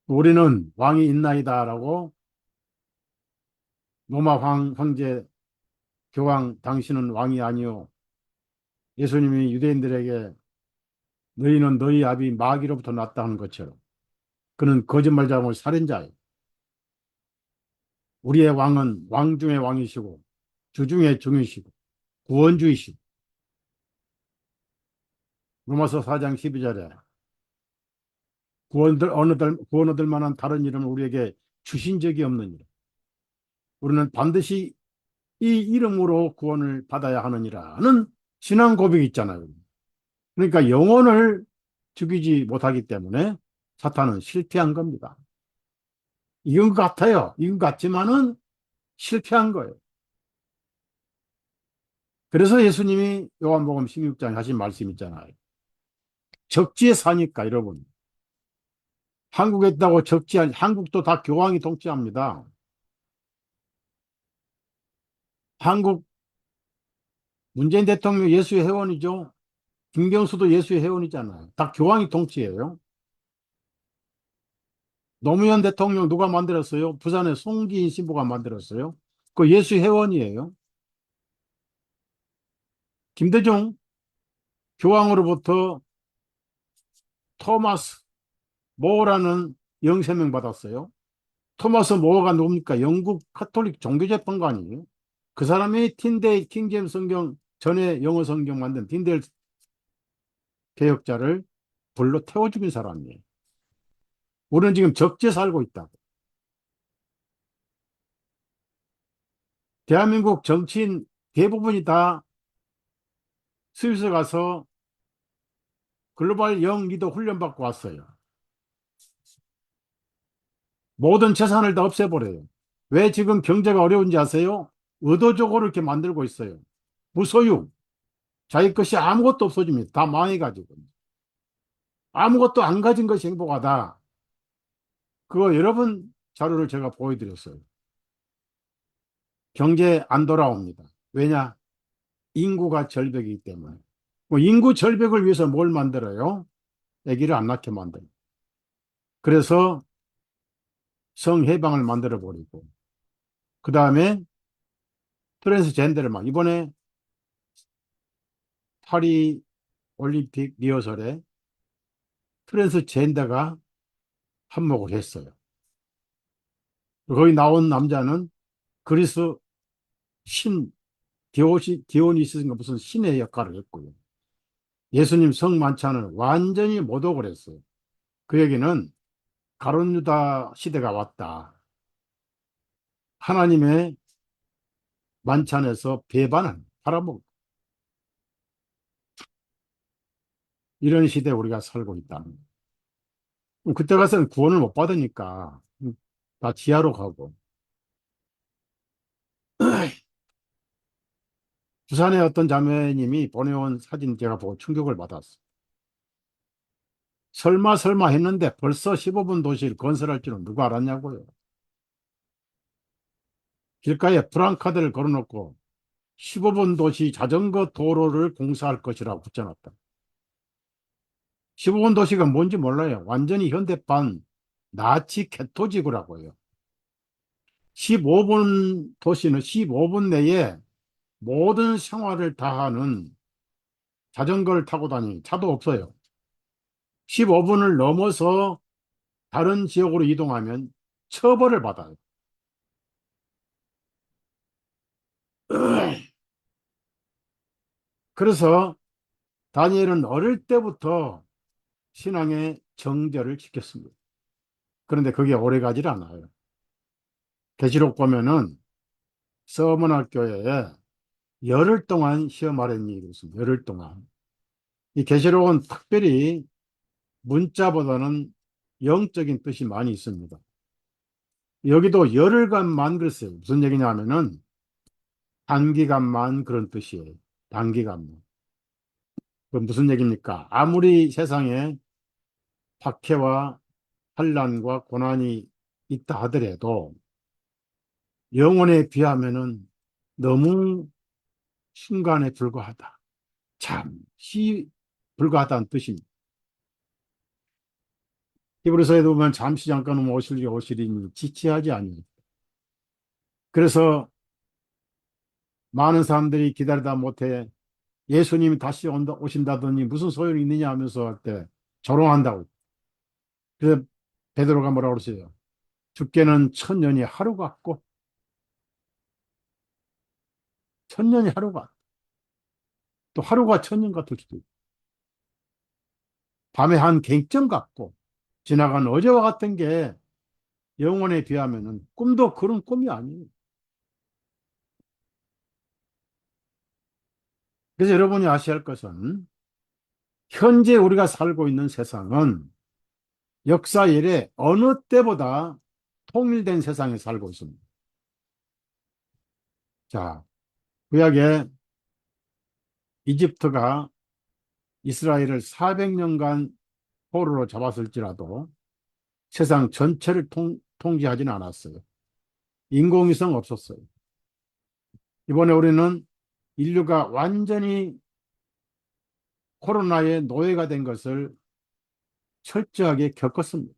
우리는 왕이 있나이다라고 로마 황제 교황 당신은 왕이 아니요. 예수님이 유대인들에게 너희는 너희 아비 마귀로부터 났다 하는 것처럼 그는 거짓말장을 살인자예요. 우리의 왕은 왕 중의 왕이시고 주 중의 중이시고 구원주이시고 로마서 4장 12절에 구원 얻을 만한 다른 이름을 우리에게 주신 적이 없느니라. 우리는 반드시 이 이름으로 구원을 받아야 하느니라는 신앙 고백이 있잖아요. 그러니까 영혼을 죽이지 못하기 때문에 사탄은 실패한 겁니다. 이건 것 같아요. 이건 같지만은 실패한 거예요. 그래서 예수님이 요한복음 16장에 하신 말씀 있잖아요. 적지에 사니까 여러분. 한국에 있다고 한국도 다 교황이 통치합니다. 한국 문재인 대통령 예수의 회원이죠. 김경수도 예수의 회원이잖아요. 다 교황이 통치해요. 노무현 대통령 누가 만들었어요? 부산의 송기인 신부가 만들었어요. 그 예수의 회원이에요. 김대중 교황으로부터 토마스 모어라는 영세명 받았어요. 토마스 모어가 누굽니까? 영국 카톨릭 종교재판관이에요. 그 사람이 틴데일 킹제임스 성경 전에 영어 성경 만든 틴데일 개혁자를 불로 태워 죽인 사람이에요. 우리는 지금 적재 살고 있다고. 대한민국 정치인 대부분이 다 스위스 가서 글로벌 영 리더 훈련 받고 왔어요. 모든 재산을 다 없애버려요. 왜 지금 경제가 어려운지 아세요? 의도적으로 이렇게 만들고 있어요. 무소유. 자기 것이 아무것도 없어집니다. 다 망해가지고. 아무것도 안 가진 것이 행복하다. 그거 여러 번 자료를 제가 보여드렸어요. 경제 안 돌아옵니다. 왜냐? 인구가 절벽이기 때문에. 뭐 인구 절벽을 위해서 뭘 만들어요? 아기를 안 낳게 만들어요. 그래서 성해방을 만들어 버리고, 그 다음에 트랜스젠더를 이번에 파리 올림픽 리허설에 트랜스젠더가 한몫을 했어요. 거기 나온 남자는 그리스 신 디오니시스인가 무슨 신의 역할을 했고요. 예수님 성 만찬을 완전히 모독을 했어요. 그 얘기는 가룟 유다 시대가 왔다. 하나님의 만찬에서 배반을 팔아먹고 이런 시대에 우리가 살고 있다. 그때 가서는 구원을 못 받으니까 다 지하로 가고. 부산의 어떤 자매님이 보내온 사진 제가 보고 충격을 받았어. 설마 했는데 벌써 15분 도시를 건설할 줄은 누가 알았냐고요. 길가에 프랑카드를 걸어놓고 15분 도시 자전거 도로를 공사할 것이라고 붙여놨다. 15분 도시가 뭔지 몰라요. 완전히 현대판 나치 개토지구라고 해요. 15분 도시는 15분 내에 모든 생활을 다하는 자전거를 타고 다니는 차도 없어요. 15분을 넘어서 다른 지역으로 이동하면 처벌을 받아요. 그래서 다니엘은 어릴 때부터 신앙의 정절을 지켰습니다. 그런데 그게 오래 가지 않아요. 계시록 보면은 서문학교에 열흘 동안 시험하라는 얘기가 있습니다. 열흘 동안. 이 계시록은 특별히 문자보다는 영적인 뜻이 많이 있습니다. 여기도 열흘간만 그랬어요. 무슨 얘기냐 하면은 단기간만 그런 뜻이에요. 단기간만. 그 무슨 얘기입니까? 아무리 세상에 박해와 환난과 고난이 있다 하더라도 영혼에 비하면은 너무 순간에 불과하다. 잠시 불과하다는 뜻입니다. 히브리서에도 보면 잠시 잠깐 오시리니 지체하지 아니하다. 그래서 많은 사람들이 기다리다 못해 예수님이 다시 오신다더니 무슨 소용이 있느냐 하면서 할 때 조롱한다고. 그래서 베드로가 뭐라고 그러세요? 죽게는 천년이 하루 같고 천년이 하루 같고 또 하루가 천년 같을 수도 있고 밤에 한 갱점 같고 지나간 어제와 같은 게 영원에 비하면은 꿈도 그런 꿈이 아니에요. 그래서 여러분이 아셔야 할 것은 현재 우리가 살고 있는 세상은 역사 이래 어느 때보다 통일된 세상에 살고 있습니다. 자, 구약에 이집트가 이스라엘을 400년간 포로로 잡았을지라도 세상 전체를 통제하지는 않았어요. 인공위성 없었어요. 이번에 우리는 인류가 완전히 코로나의 노예가 된 것을 철저하게 겪었습니다.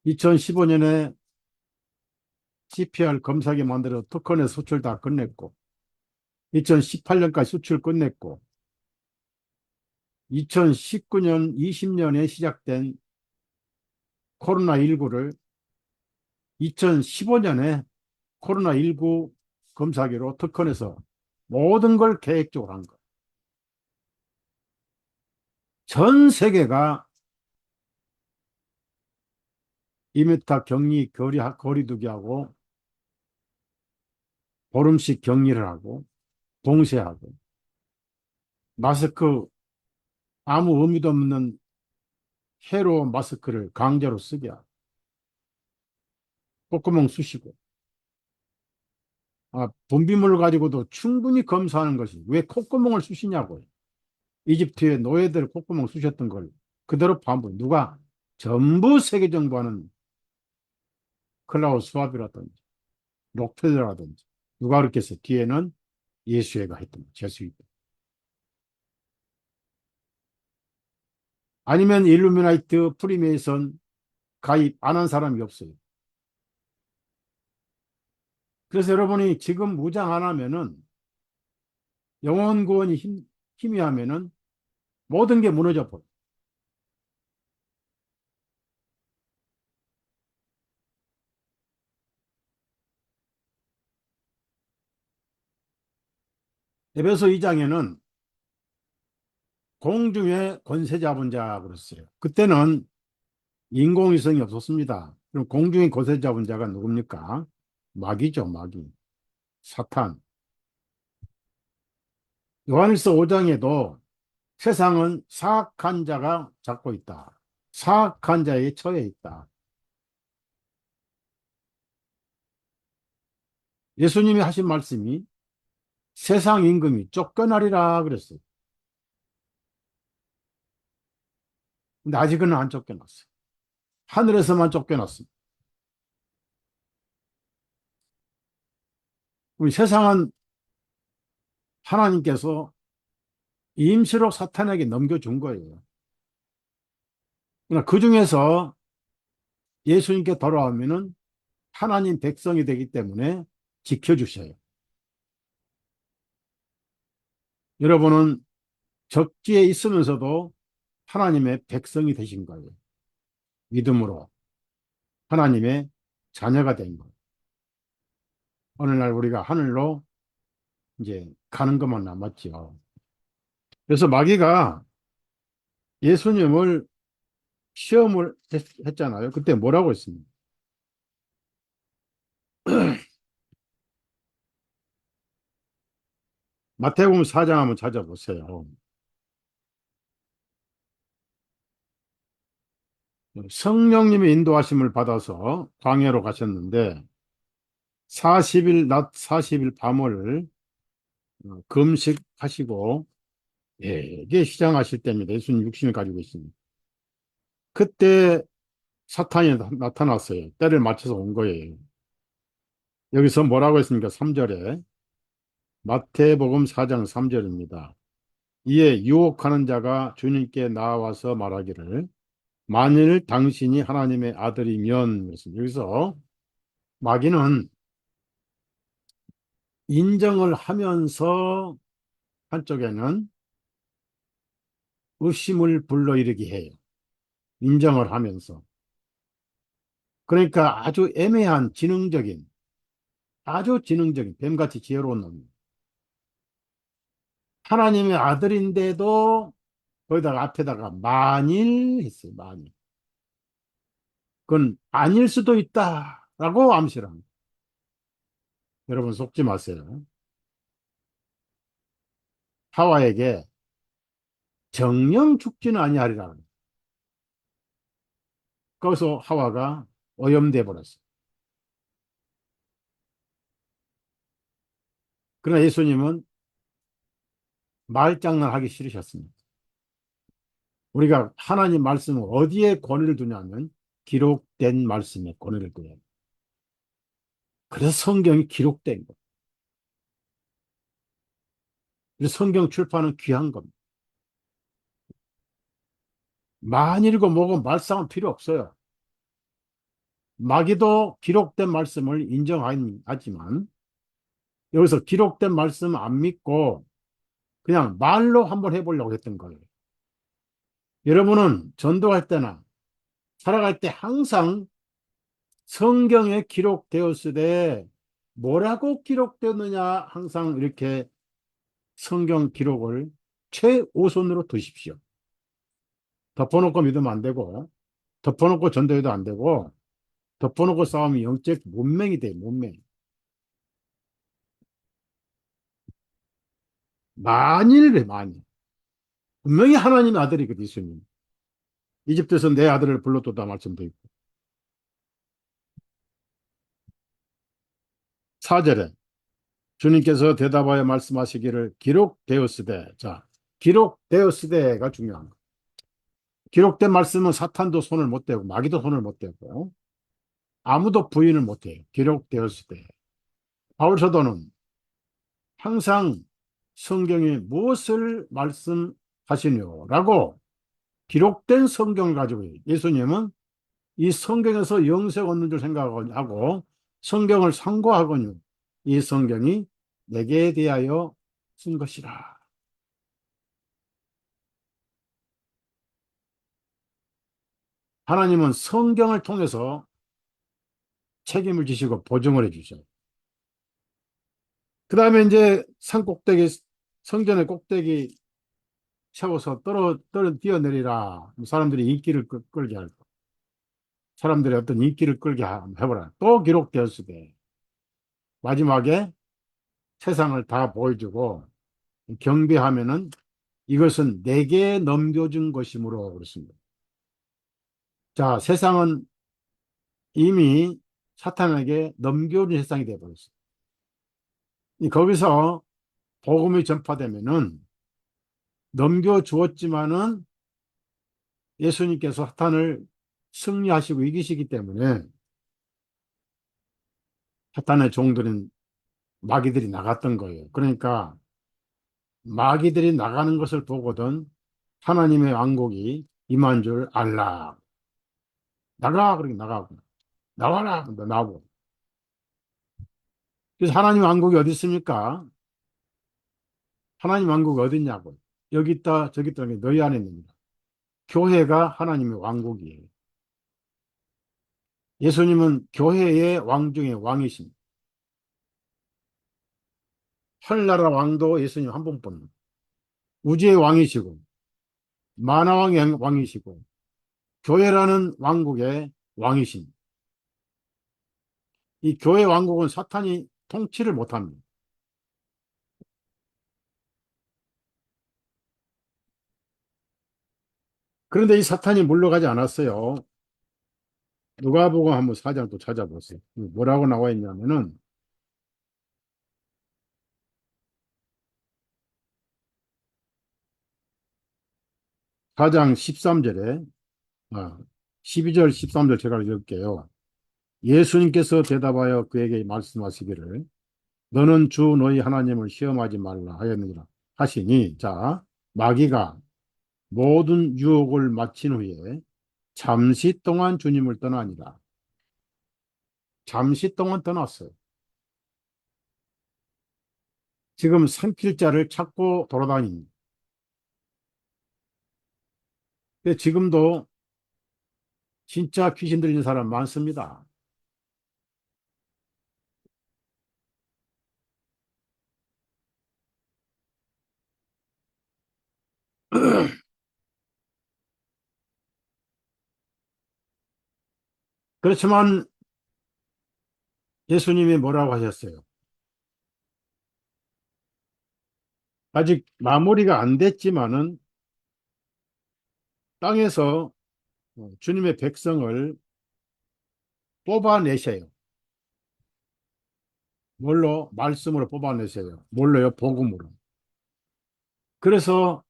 2015년에 CPR 검사기 만들어 특허내 수출 다 끝냈고, 2018년까지 수출 끝냈고, 2019년, 20년에 시작된 코로나19를 2015년에 코로나19 검사기로 특허내서 모든 걸 계획적으로 한 거예요. 전 세계가 2m 격리 거리두기하고 보름씩 격리를 하고 봉쇄하고 마스크 아무 의미도 없는 해로운 마스크를 강제로 쓰게 하고 콧구멍 쑤시고 분비물을 가지고도 충분히 검사하는 것이 왜 콧구멍을 쑤시냐고요. 이집트의 노예들 콧구멍 쑤셨던 걸 그대로 반복. 누가? 전부 세계 정부하는 클라우스 수왑이라든지 록펠러라든지 누가 그렇게 해서 뒤에는 예수회가 했던 제수이들. 아니면 일루미나이트 프리메이선 가입 안 한 사람이 없어요. 그래서 여러분이 지금 무장 안 하면은 영혼 구원이 희미하면은 모든 게 무너져 버려. 에베소 2장에는 공중의 권세 잡은 자 그랬어요. 그때는 인공위성이 없었습니다. 그럼 공중의 권세 잡은 자가 누굽니까? 마귀죠, 마귀. 사탄. 요한일서 5장에도 세상은 사악한 자가 잡고 있다. 사악한 자에 처해 있다. 예수님이 하신 말씀이 세상 임금이 쫓겨나리라 그랬어요. 근데 아직은 안 쫓겨났어요. 하늘에서만 쫓겨났습니다. 우리 세상은 하나님께서 임시로 사탄에게 넘겨준 거예요. 그러나 그 중에서 예수님께 돌아오면은 하나님 백성이 되기 때문에 지켜주셔요. 여러분은 적지에 있으면서도 하나님의 백성이 되신 거예요. 믿음으로 하나님의 자녀가 된 거예요. 어느 날 우리가 하늘로 이제 가는 것만 남았죠. 그래서 마귀가 예수님을 시험을 했잖아요. 그때 뭐라고 했습니까? 마태복음 4장 한번 찾아보세요. 성령님의 인도하심을 받아서 광야로 가셨는데 40일 낮 40일 밤을 금식하시고 되게 시장하실 때입니다. 예수님 육신을 가지고 계십니다. 그때 사탄이 나타났어요. 때를 맞춰서 온 거예요. 여기서 뭐라고 했습니까? 3절에 마태복음 4장 3절입니다. 이에 유혹하는 자가 주님께 나와서 말하기를 만일 당신이 하나님의 아들이면 그랬습니다. 여기서 마귀는 인정을 하면서 한쪽에는 의심을 불러일으키게 해요. 인정을 하면서. 그러니까 아주 지능적인 뱀같이 지혜로운 놈. 하나님의 아들인데도 거기다가 앞에다가 만일 했어요. 만일. 그건 아닐 수도 있다라고 암시를 합니다. 여러분 속지 마세요. 하와에게 정령 죽지는 아니하리라. 거기서 하와가 오염돼 버렸어요. 그러나 예수님은 말장난하기 싫으셨습니다. 우리가 하나님 말씀을 어디에 권위를 두냐면 기록된 말씀에 권위를 둬요. 그래서 성경이 기록된 거. 그래서 성경 출판은 귀한 겁니다. 만일이고 뭐고 말상은 필요 없어요. 마귀도 기록된 말씀을 인정하지만 여기서 기록된 말씀 안 믿고 그냥 말로 한번 해보려고 했던 거예요. 여러분은 전도할 때나 살아갈 때 항상 성경에 기록되었을 때 뭐라고 기록되느냐 항상 이렇게 성경 기록을 최우선으로 두십시오. 덮어놓고 믿으면 안 되고 덮어놓고 전도해도 안 되고 덮어놓고 싸우면 영적 문맹이 돼요. 문맹. 만일에 만일. 분명히 하나님의 아들이거든, 예수님. 이집트에서 내 아들을 불렀다 말씀도 있고. 4절에 주님께서 대답하여 말씀하시기를 기록되었으되, 자, 기록되었으되가 중요한 거. 기록된 말씀은 사탄도 손을 못 대고, 마귀도 손을 못 대고, 아무도 부인을 못 해요. 기록되었으되. 바울 사도는 항상 성경에 무엇을 말씀하시냐라고 기록된 성경을 가지고 있어요. 예수님은 이 성경에서 영생 얻는 줄 생각하고 성경을 상고하거니와 이 성경이 내게 대하여 쓴 것이라. 하나님은 성경을 통해서 책임을 지시고 보증을 해주셔요. 그 다음에 이제 산 꼭대기, 성전의 꼭대기 세워서 뛰어내리라. 사람들이 인기를 끌게 할 거. 사람들이 어떤 인기를 끌게 해보라. 또 기록되었을 때 마지막에 세상을 다 보여주고 경배하면은 이것은 내게 넘겨준 것이므로 그렇습니다. 자, 세상은 이미 사탄에게 넘겨준 세상이 되어버렸어요. 거기서 복음이 전파되면은 넘겨주었지만은 예수님께서 사탄을 승리하시고 이기시기 때문에 사탄의 종들은 마귀들이 나갔던 거예요. 그러니까 마귀들이 나가는 것을 보거든 하나님의 왕국이 임한 줄 알라. 나가, 그렇게 나가고. 나와라, 너 나오고. 그래서 하나님 왕국이 어디 있습니까? 하나님 왕국이 어디 있냐고. 여기 있다, 저기 있다, 너희 안에 있습니다. 교회가 하나님의 왕국이에요. 예수님은 교회의 왕 중에 왕이십니다. 하늘나라 왕도 예수님 한 분뿐. 우주의 왕이시고, 만화왕의 왕이시고, 교회라는 왕국의 왕이십니다. 이 교회 왕국은 사탄이 통치를 못합니다. 그런데 이 사탄이 물러가지 않았어요. 누가복음 한번 4장 또 찾아보세요. 뭐라고 나와 있냐면은 4장 13절에 12절 13절 제가 읽을게요. 예수님께서 대답하여 그에게 말씀하시기를 너는 주 너희 하나님을 시험하지 말라 하였느니라 하시니 자 마귀가 모든 유혹을 마친 후에 잠시 동안 주님을 떠나니라. 잠시 동안 떠났어요. 지금 산길자를 찾고 돌아다닙니다. 근데 지금도 진짜 귀신 들린 사람 많습니다. 그렇지만 예수님이 뭐라고 하셨어요? 아직 마무리가 안 됐지만은 땅에서 주님의 백성을 뽑아내셔요. 뭘로? 말씀으로 뽑아내셔요. 뭘로요? 복음으로. 그래서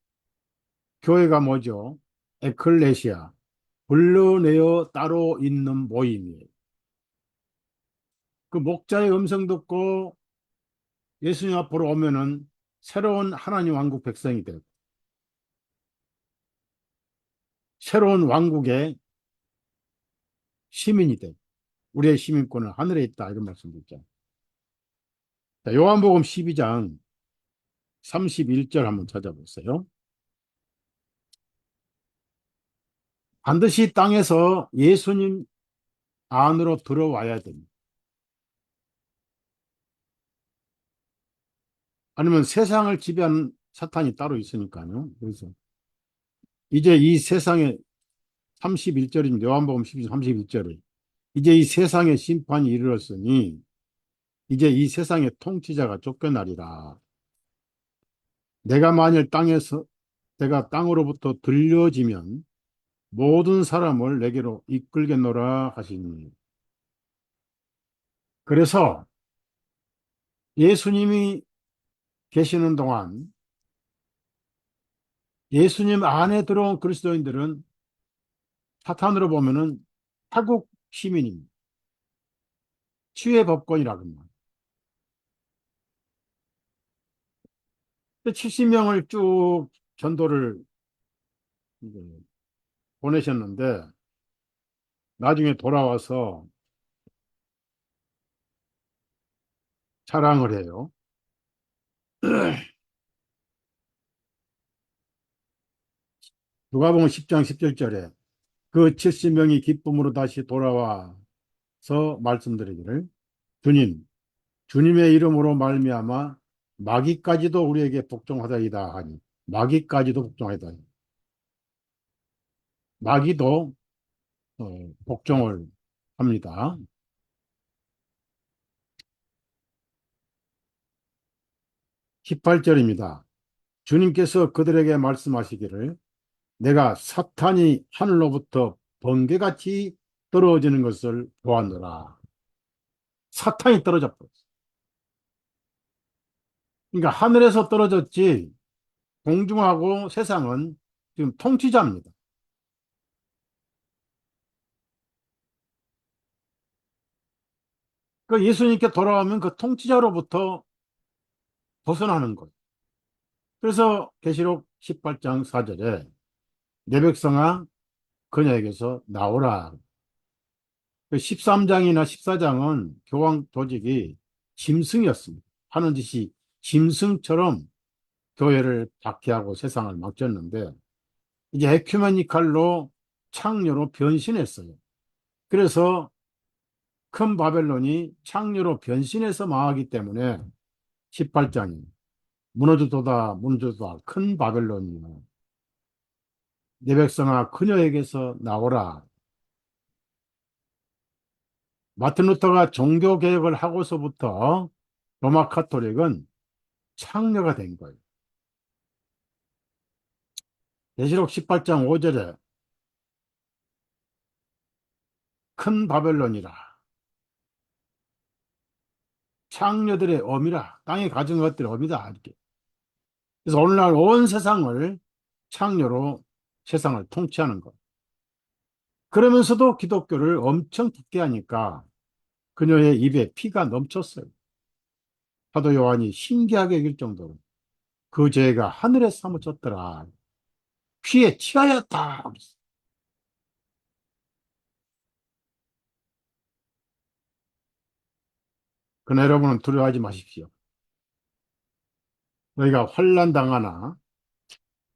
교회가 뭐죠? 에클레시아, 불러내어 따로 있는 모임이에요. 그 목자의 음성 듣고 예수님 앞으로 오면은 새로운 하나님 왕국 백성이 되고 새로운 왕국의 시민이 되고 우리의 시민권은 하늘에 있다 이런 말씀도 있죠. 자, 요한복음 12장 31절 한번 찾아보세요. 반드시 땅에서 예수님 안으로 들어와야 됩니다. 아니면 세상을 지배하는 사탄이 따로 있으니까요. 그래서 이제 이 세상에 31절입니다. 요한복음 12장 31절에 이제 이 세상의 심판이 이르렀으니 이제 이 세상의 통치자가 쫓겨나리라. 내가 만일 땅에서 내가 땅으로부터 들려지면 모든 사람을 내게로 이끌겠노라 하시니. 그래서 예수님이 계시는 동안 예수님 안에 들어온 그리스도인들은 사탄으로 보면은 타국 시민입니다. 치유의 법권이라고 합니다. 70명을 쭉 전도를 이제 보내셨는데 나중에 돌아와서 자랑을 해요. 누가복음 10장 17절에 그 70명이 기쁨으로 다시 돌아와서 말씀드리기를 주님, 주님의 이름으로 말미암아 마귀까지도 우리에게 복종하다이다 하니 마귀까지도 복종하다. 마귀도 복종을 합니다. 18절입니다. 주님께서 그들에게 말씀하시기를 내가 사탄이 하늘로부터 번개같이 떨어지는 것을 보았노라. 사탄이 떨어져 버렸어. 그러니까 하늘에서 떨어졌지 공중하고 세상은 지금 통치자입니다. 그 예수님께 돌아오면 그 통치자로부터 벗어나는 거예요. 그래서 계시록 18장 4절에 내 백성아 그녀에게서 나오라. 13장이나 14장은 교황 조직이 짐승이었습니다. 하는 짓이 짐승처럼 교회를 박해하고 세상을 막쳤는데 이제 에큐메니칼로 창녀로 변신했어요. 그래서 큰 바벨론이 창녀로 변신해서 망하기 때문에 18장이 무너져도다 무너져도다 큰 바벨론이요. 내 백성아 그녀에게서 나오라. 마틴 루터가 종교 개혁을 하고서부터 로마 카톨릭은 창녀가 된 거예요. 계시록 18장 5절에 큰 바벨론이라 창녀들의 어미라 땅에 가진 것들의 어미다 이렇게. 그래서 오늘날 온 세상을 창녀로 세상을 통치하는 것. 그러면서도 기독교를 엄청 붙게 하니까 그녀의 입에 피가 넘쳤어요. 사도 요한이 신기하게 여길 정도로 그 죄가 하늘에 사무쳤더라. 피에 취하였다. 그러나 여러분은 두려워하지 마십시오. 너희가 환난 당하나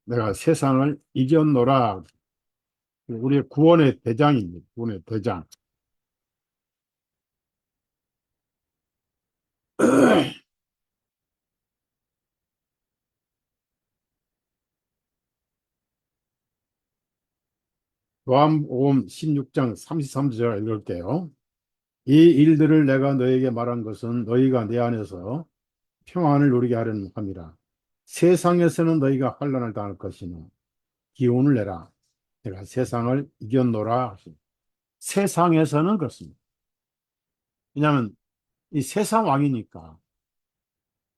내가 세상을 이겼노라. 우리의 구원의 대장입니다. 구원의 대장. 요한복음 16장 33절 읽을게요. 이 일들을 내가 너에게 말한 것은 너희가 내 안에서 평안을 누리게 하려는 함이라. 세상에서는 너희가 환난을 당할 것이나 기운을 내라. 내가 세상을 이겼노라. 세상에서는 그렇습니다. 왜냐하면 이 세상 왕이니까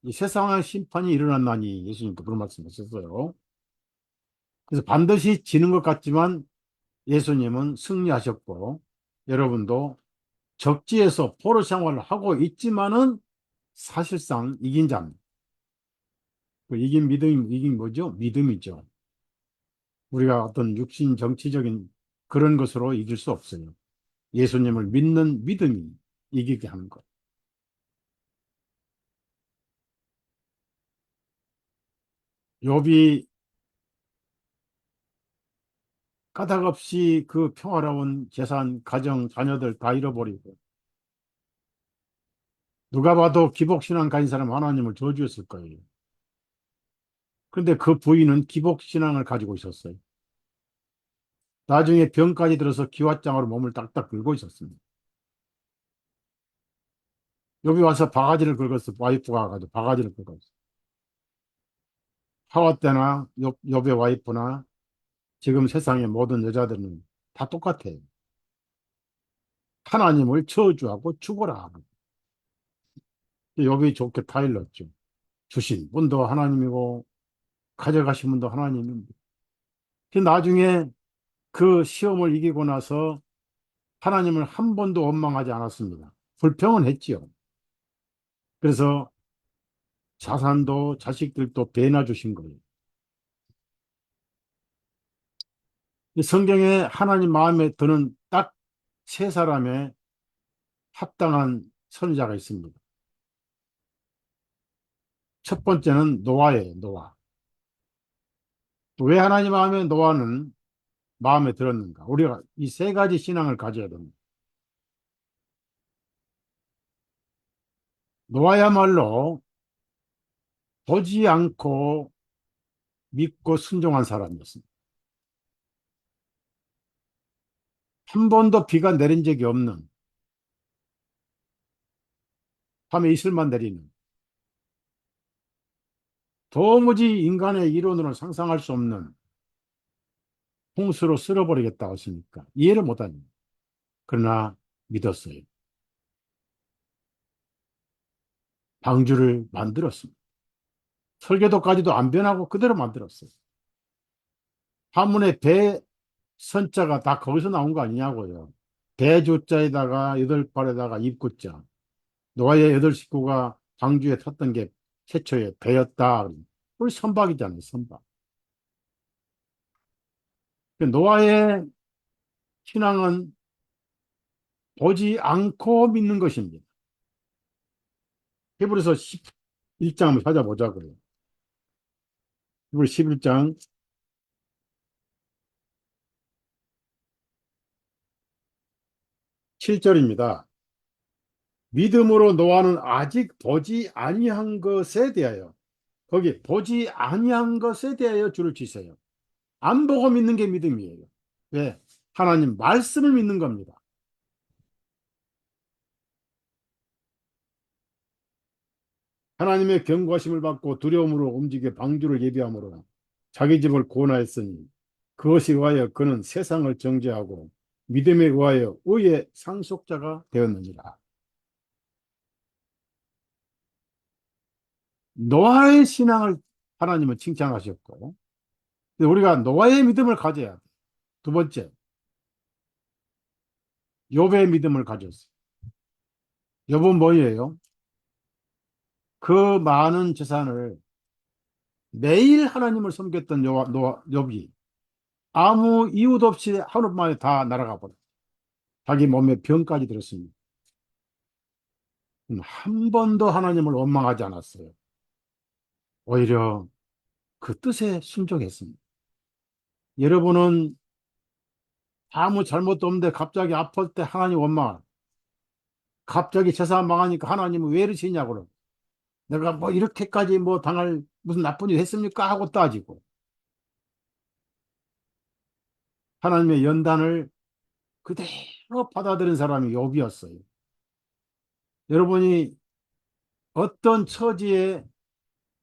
이 세상의 심판이 일어났나니 예수님도 그런 말씀하셨어요. 그래서 반드시 지는 것 같지만 예수님은 승리하셨고 여러분도 적지에서 포로 생활을 하고 있지만은 사실상 이긴 자입니다. 그 이긴 믿음이 이긴 뭐죠? 믿음이죠. 우리가 어떤 육신 정치적인 그런 것으로 이길 수 없어요. 예수님을 믿는 믿음이 이기게 하는 것. 욥이 까닭없이 그 평화로운 재산, 가정, 자녀들 다 잃어버리고 누가 봐도 기복신앙 가진 사람 하나님을 저주했을 거예요. 그런데 그 부인은 기복신앙을 가지고 있었어요. 나중에 병까지 들어서 기왓장으로 몸을 딱딱 긁고 있었습니다. 욥이 와서 바가지를 긁었어. 와이프가 가지고 바가지를 긁었어. 하와 때나 욥의 와이프나 지금 세상의 모든 여자들은 다 똑같아요. 하나님을 저주하고 죽어라 하고. 욥이 좋게 타일렀죠. 주신 분도 하나님이고 가져가신 분도 하나님입니다. 나중에 그 시험을 이기고 나서 하나님을 한 번도 원망하지 않았습니다. 불평은 했지요. 그래서 자산도 자식들도 배나 주신 거예요. 이 성경에 하나님 마음에 드는 딱 세 사람의 합당한 선지자가 있습니다. 첫 번째는 노아예요, 노아. 왜 하나님 마음에 노아는 마음에 들었는가? 우리가 이 세 가지 신앙을 가져야 됩니다. 노아야말로 보지 않고 믿고 순종한 사람이었습니다. 한 번도 비가 내린 적이 없는 밤에 이슬만 내리는 도무지 인간의 이론으로 상상할 수 없는 홍수로 쓸어버리겠다고 했으니까 이해를 못하니 그러나 믿었어요. 방주를 만들었습니다. 설계도까지도 안 변하고 그대로 만들었어요. 한문의 배 선자가 다 거기서 나온 거 아니냐고요. 대조자에다가 여덟 발에다가 입구자. 노아의 여덟 식구가 방주에 탔던 게 최초의 배였다. 우리 선박이잖아요, 선박. 노아의 신앙은 보지 않고 믿는 것입니다. 히브리서 11장 한번 찾아보자고요. 히브리 11장 7절입니다. 믿음으로 노아는 아직 보지 아니한 것에 대하여 거기 보지 아니한 것에 대하여 줄을 치세요. 안 보고 믿는 게 믿음이에요. 왜? 하나님 말씀을 믿는 겁니다. 하나님의 경고하심을 받고 두려움으로 움직여 방주를 예비함으로 자기 집을 구원하였으니 그것이 의하여 그는 세상을 정죄하고 믿음에 의하여 의의 상속자가 되었느니라. 노아의 신앙을 하나님은 칭찬하셨고 우리가 노아의 믿음을 가져야 돼. 두 번째, 욥의 믿음을 가졌어요. 욥은 뭐예요? 그 많은 재산을 매일 하나님을 섬겼던 욥이 아무 이유도 없이 하루 만에 다 날아가 버려. 자기 몸에 병까지 들었습니다. 한 번도 하나님을 원망하지 않았어요. 오히려 그 뜻에 순종했습니다. 여러분은 아무 잘못도 없는데 갑자기 아플 때 하나님 원망, 갑자기 재산 망하니까 하나님은 왜 이러시냐고. 내가 뭐 이렇게까지 뭐 당할 무슨 나쁜 일 했습니까? 하고 따지고. 하나님의 연단을 그대로 받아들인 사람이 욥이었어요. 여러분이 어떤 처지에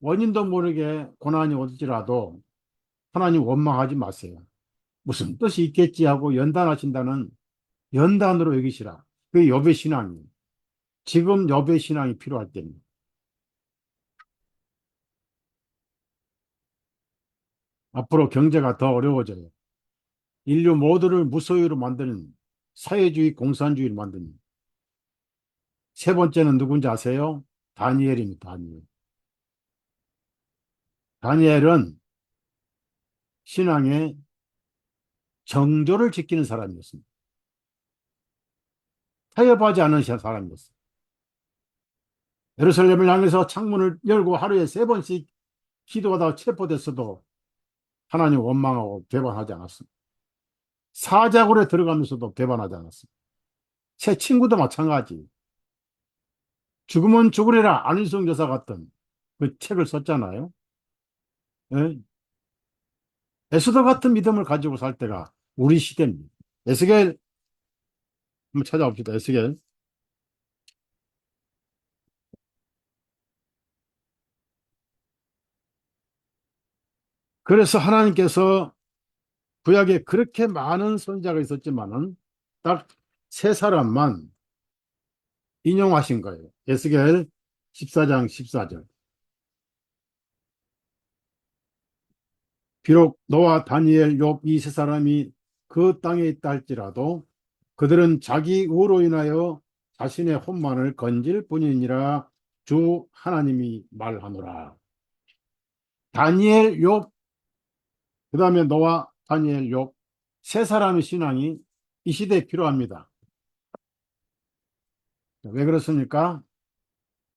원인도 모르게 고난이 올지라도 하나님 원망하지 마세요. 무슨 뜻이 있겠지 하고 연단하신다는 연단으로 여기시라. 그게 욥의 신앙이에요. 지금 욥의 신앙이 필요할 때입니다. 앞으로 경제가 더 어려워져요. 인류 모두를 무소유로 만드는 사회주의 공산주의를 만드는 세 번째는 누군지 아세요? 다니엘입니다. 다니엘. 다니엘은 신앙의 정조를 지키는 사람이었습니다. 타협하지 않은 사람이었어요. 예루살렘을 향해서 창문을 열고 하루에 세 번씩 기도하다가 체포됐어도 하나님 원망하고 배반하지 않았습니다. 사자굴에 들어가면서도 배반하지 않았습니다. 제 친구도 마찬가지. 죽으면 죽으리라 안일성 여사 같은 그 책을 썼잖아요. 예? 에스더 같은 믿음을 가지고 살 때가 우리 시대입니다. 에스겔 한번 찾아봅시다. 에스겔. 그래서 하나님께서 구약에 그렇게 많은 선지자가 있었지만은 딱 세 사람만 인용하신 거예요. 에스겔 14장 14절. 비록 노아, 다니엘, 욥 이 세 사람이 그 땅에 있다 할지라도 그들은 자기 의로 인하여 자신의 혼만을 건질 뿐이니라 주 하나님이 말하노라. 다니엘, 욥, 그 다음에 노아, 다니엘, 욥 세 사람의 신앙이 이 시대에 필요합니다. 왜 그렇습니까?